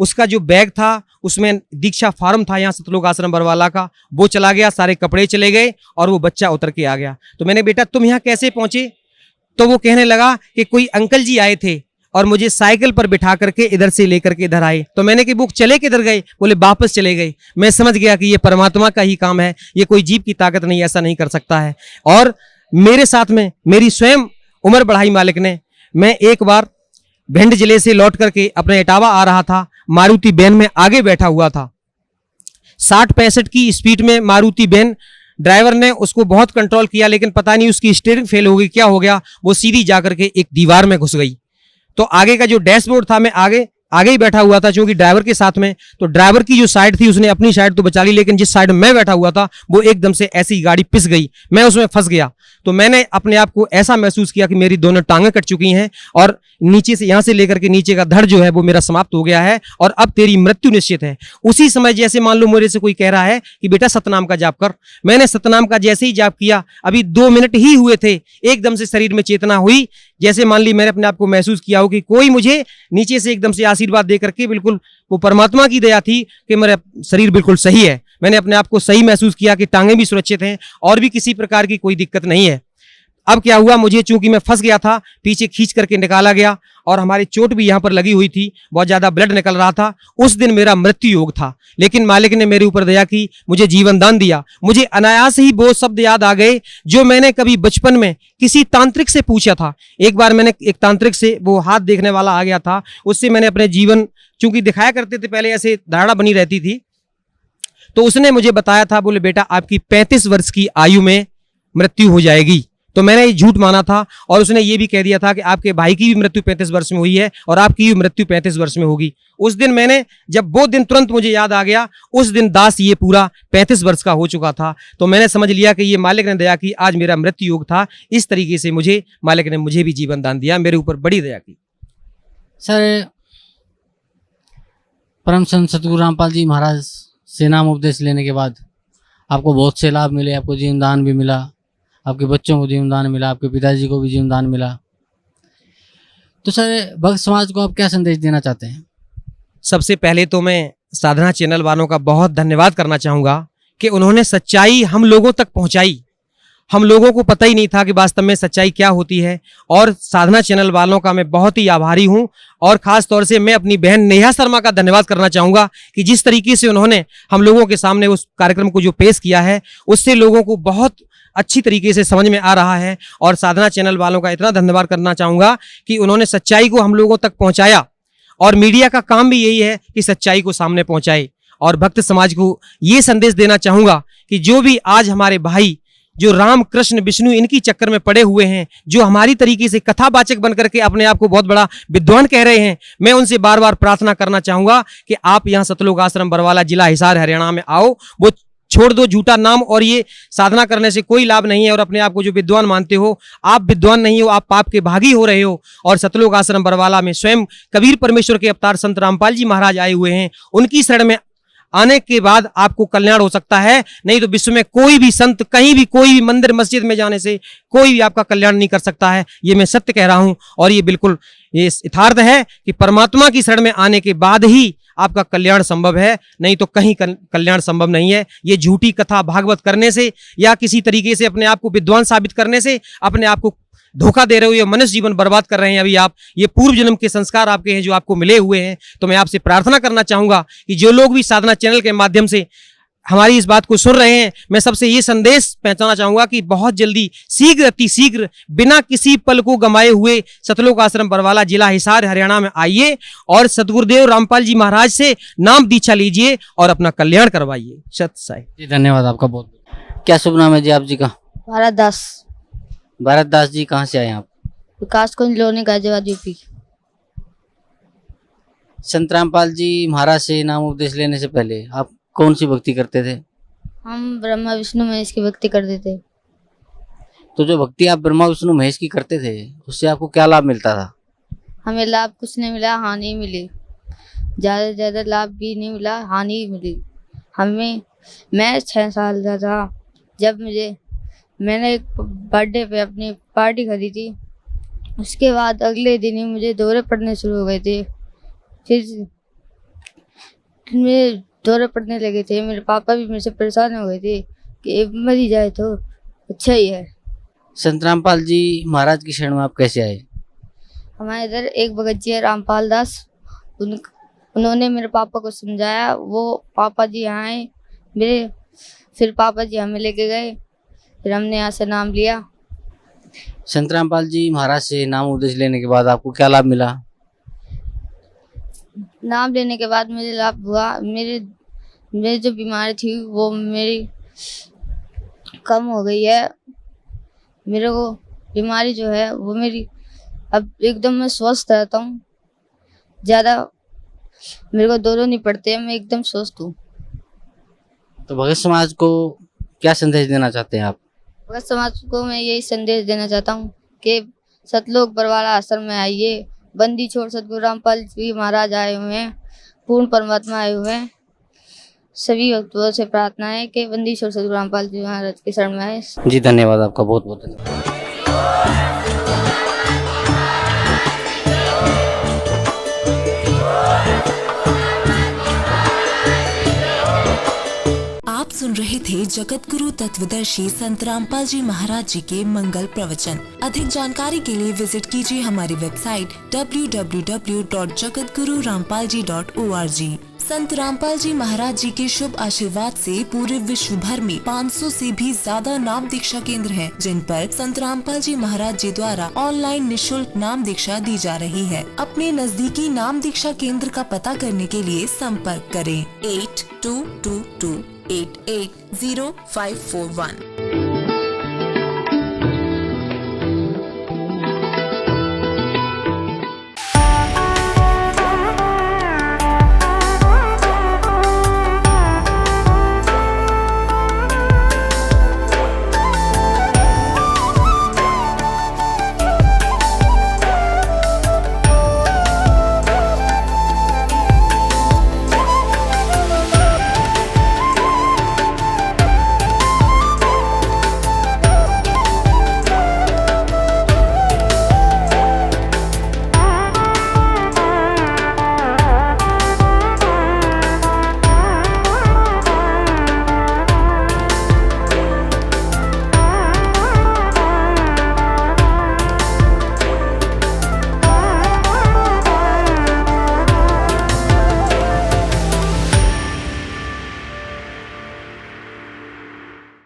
उसका जो बैग था उसमें दीक्षा फार्म था यहाँ सतलोक आश्रम बरवाला का, वो चला गया, सारे कपड़े चले गए और वो बच्चा उतर के आ गया। तो मैंने बेटा तुम यहाँ कैसे पहुंचे? तो वो कहने लगा कि कोई अंकल जी आए थे और मुझे साइकिल पर बिठा करके इधर से लेकर के इधर आए। तो मैंने कि वो चले किधर गए? बोले वापस चले गए। मैं समझ गया कि ये परमात्मा का ही काम है, ये कोई जीव की ताकत नहीं, ऐसा नहीं कर सकता है। और मेरे साथ में मेरी स्वयं उम्र बढ़ाई मालिक ने। मैं एक बार भिंड जिले से लौट करके अपने इटावा आ रहा था, मारुति वैन में आगे बैठा हुआ था, 60-65 की स्पीड में मारुति वैन। ड्राइवर ने उसको बहुत कंट्रोल किया, लेकिन पता नहीं उसकी स्टीयरिंग फेल हो गई, क्या हो गया, वो सीधी जाकर के एक दीवार में घुस गई। तो आगे का जो डैशबोर्ड था, मैं आगे ही बैठा हुआ था क्योंकि ड्राइवर के साथ में, तो ड्राइवर की जो साइड थी उसने अपनी साइड तो बचा ली, लेकिन जिस साइड में मैं बैठा हुआ था वो एकदम से ऐसी गाड़ी पिस गई, मैं उसमें फंस गया। तो मैंने अपने आप को ऐसा महसूस किया कि मेरी दोनों टांगें कट चुकी हैं और नीचे से, यहाँ से लेकर के नीचे का धड़ जो है वो मेरा समाप्त हो गया है और अब तेरी मृत्यु निश्चित है। उसी समय जैसे मान लो मेरे से कोई कह रहा है कि बेटा सतनाम का जाप कर, मैंने सतनाम का जैसे ही जाप किया, अभी 2 मिनट ही हुए थे, एकदम से शरीर में चेतना हुई। जैसे मान ली मैंने अपने आप को महसूस किया हो कि कोई मुझे नीचे से एकदम से आशीर्वाद दे करके, बिल्कुल वो परमात्मा की दया थी कि मेरा शरीर बिल्कुल सही है। मैंने अपने आप को सही महसूस किया कि टांगे भी सुरक्षित हैं और भी किसी प्रकार की कोई दिक्कत नहीं है। अब क्या हुआ, मुझे चूंकि मैं फंस गया था, पीछे खींच करके निकाला गया और हमारी चोट भी यहाँ पर लगी हुई थी, बहुत ज्यादा ब्लड निकल रहा था। उस दिन मेरा मृत्यु योग था, लेकिन मालिक ने मेरे ऊपर दया की, मुझे जीवन दान दिया। मुझे अनायास ही वो शब्द याद आ गए जो मैंने कभी बचपन में किसी तांत्रिक से पूछा था। एक बार मैंने एक तांत्रिक से, वो हाथ देखने वाला आ गया था, उससे मैंने अपने जीवन, चूंकि दिखाया करते थे पहले, ऐसे धारणा बनी रहती थी, तो उसने मुझे बताया था, बोले बेटा आपकी 35 वर्ष की आयु में मृत्यु हो जाएगी। तो मैंने ये झूठ माना था और उसने ये भी कह दिया था कि आपके भाई की भी मृत्यु 35 वर्ष में हुई है और आपकी भी मृत्यु 35 वर्ष में होगी। उस दिन मैंने, जब वो दिन तुरंत मुझे याद आ गया, उस दिन दास ये पूरा 35 वर्ष का हो चुका था। तो मैंने समझ लिया कि ये मालिक ने दया की, आज मेरा मृत्यु योग था। इस तरीके से मुझे मालिक ने मुझे भी जीवन दान दिया, मेरे ऊपर बड़ी दया की। सर, परम संत सतगुरु रामपाल जी महाराज से नाम उपदेश लेने के बाद आपको बहुत से लाभ मिले, आपको जीवन दान भी मिला, आपके बच्चों को जीवन दान मिला, आपके पिताजी को भी जीवन दान मिला। तो सर, भक्त समाज को आप क्या संदेश देना चाहते हैं? सबसे पहले तो मैं साधना चैनल वालों का बहुत धन्यवाद करना चाहूँगा कि उन्होंने सच्चाई हम लोगों तक पहुँचाई। हम लोगों को पता ही नहीं था कि वास्तव में सच्चाई क्या होती है, और साधना चैनल वालों का मैं बहुत ही आभारी हूं। और खास तौर से मैं अपनी बहन नेहा शर्मा का धन्यवाद करना चाहूँगा कि जिस तरीके से उन्होंने हम लोगों के सामने उस कार्यक्रम को जो पेश किया है, उससे लोगों को बहुत अच्छी तरीके से समझ में आ रहा है। और साधना चैनल वालों का इतना धन्यवाद करना चाहूँगा कि उन्होंने सच्चाई को हम लोगों तक पहुँचाया, और मीडिया का काम भी यही है कि सच्चाई को सामने पहुँचाए। और भक्त समाज को ये संदेश देना चाहूँगा कि जो भी आज हमारे भाई जो राम कृष्ण विष्णु इनकी चक्कर में पड़े हुए हैं, जो हमारी तरीके से कथावाचक बन करके अपने आप को बहुत बड़ा विद्वान कह रहे हैं, मैं उनसे बार बार प्रार्थना करना चाहूँगा कि आप यहाँ सतलोक आश्रम बरवाला, जिला हिसार, हरियाणा में आओ। वो छोड़ दो झूठा नाम, और ये साधना करने से कोई लाभ नहीं है। और अपने आप को जो विद्वान मानते हो, आप विद्वान नहीं हो, आप पाप के भागी हो रहे हो। और सतलोक आश्रम बरवाला में स्वयं कबीर परमेश्वर के अवतार संत रामपाल जी महाराज आए हुए हैं। उनकी शरण में आने के बाद आपको कल्याण हो सकता है, नहीं तो विश्व में कोई भी संत, कहीं भी, कोई भी मंदिर मस्जिद में जाने से कोई भी आपका कल्याण नहीं कर सकता है। ये मैं सत्य कह रहा हूं, और ये बिल्कुल ये यथार्थ है कि परमात्मा की शरण में आने के बाद ही आपका कल्याण संभव है, नहीं तो कहीं कल्याण संभव नहीं है। ये झूठी कथा भागवत करने से या किसी तरीके से अपने आप को विद्वान साबित करने से अपने आप को धोखा दे रहे हो, ये मनुष्य जीवन बर्बाद कर रहे हैं अभी आप। ये पूर्व जन्म के संस्कार आपके हैं जो आपको मिले हुए हैं। तो मैं आपसे प्रार्थना करना चाहूंगा कि जो लोग भी साधना चैनल के माध्यम से हमारी इस बात को सुन रहे हैं, मैं सबसे ये संदेश पहुंचाना चाहूंगा कि बहुत जल्दी, शीघ्र अति शीघ्र, बिना किसी पल को गंवाए हुए सतलोक आश्रम बरवाला, जिला हिसार, हरियाणा में आइए और सतगुरुदेव रामपाल जी महाराज से नाम दीक्षा लीजिए और अपना कल्याण करवाइए। सत साई जी, धन्यवाद आपका बहुत। क्या शुभ नाम है जी आप जी का? भारत दास। भारत दास जी, कहाँ से आए आप? विकास कुंज लोनी, गाजियाबाद, यूपी। संत रामपाल जी महाराज से नाम उपदेश लेने से पहले आप कौन सी भक्ति करते थे? हम ब्रह्मा विष्णु महेश की भक्ति करते थे। तो जो भक्ति आप ब्रह्मा विष्णु महेश की करते थे, उससे आपको क्या लाभ मिलता था? हमें लाभ कुछ नहीं मिला, हानि मिली। ज़्यादा से ज़्यादा लाभ भी नहीं मिला, हानि मिली हमें। मैं 6 साल का था जब मैंने एक बर्थडे पे अपनी पार्टी खरीदी। उसके बाद अगले दिन ही मुझे दौरे पड़ने शुरू हो गए थे। फिर मेरे दौरे पड़ने लगे थे। मेरे पापा भी मेरे से परेशान हो गए थे कि मर ही जाए तो अच्छा ही है। संत रामपाल जी महाराज की शरण में आप कैसे आए? हमारे इधर एक भगत जी है रामपाल दास, उन्होंने मेरे पापा को समझाया। वो पापा जी यहाँ आए मेरे, फिर पापा जी हमें लेके गए, फिर हमने यहाँ से नाम लिया। संत रामपाल जी महाराज से नाम उपदेश लेने के बाद आपको क्या लाभ मिला? नाम लेने के बाद मुझे लाभ हुआ। मेरी जो बीमारी थी वो मेरी कम हो गई है। मेरे को बीमारी जो है वो मेरी अब एकदम मैं स्वस्थ रहता हूँ। ज़्यादा मेरे को दौरे नहीं पड़ते, मैं एकदम स्वस्थ हूँ। तो भगत समाज को क्या संदेश देना चाहते हैं आप? भगत समाज को मैं यही संदेश देना चाहता हूँ कि सतलोक बरवाला आश्रम में आइए। बंदी छोड़ सतगुरु रामपाल जी महाराज आए हुए हैं, पूर्ण परमात्मा आए हुए हैं। सभी भक्तों से प्रार्थना है कि बंदी छोड़ सतगुरु रामपाल जी महाराज की शरण में आए। जी, धन्यवाद आपका, बहुत बहुत धन्यवाद। आप सुन रहे थे जगत गुरु तत्वदर्शी संत रामपाल जी महाराज जी के मंगल प्रवचन। अधिक जानकारी के लिए विजिट कीजिए हमारी वेबसाइट www.jagatgururampalji.org। संत रामपाल जी महाराज जी के शुभ आशीर्वाद से पूरे विश्व भर में 500 से भी ज्यादा नाम दीक्षा केंद्र हैं, जिन पर संत रामपाल जी महाराज जी द्वारा ऑनलाइन निशुल्क नाम दीक्षा दी जा रही है। अपने नजदीकी नाम दीक्षा केंद्र का पता करने के लिए संपर्क करें 8222880541।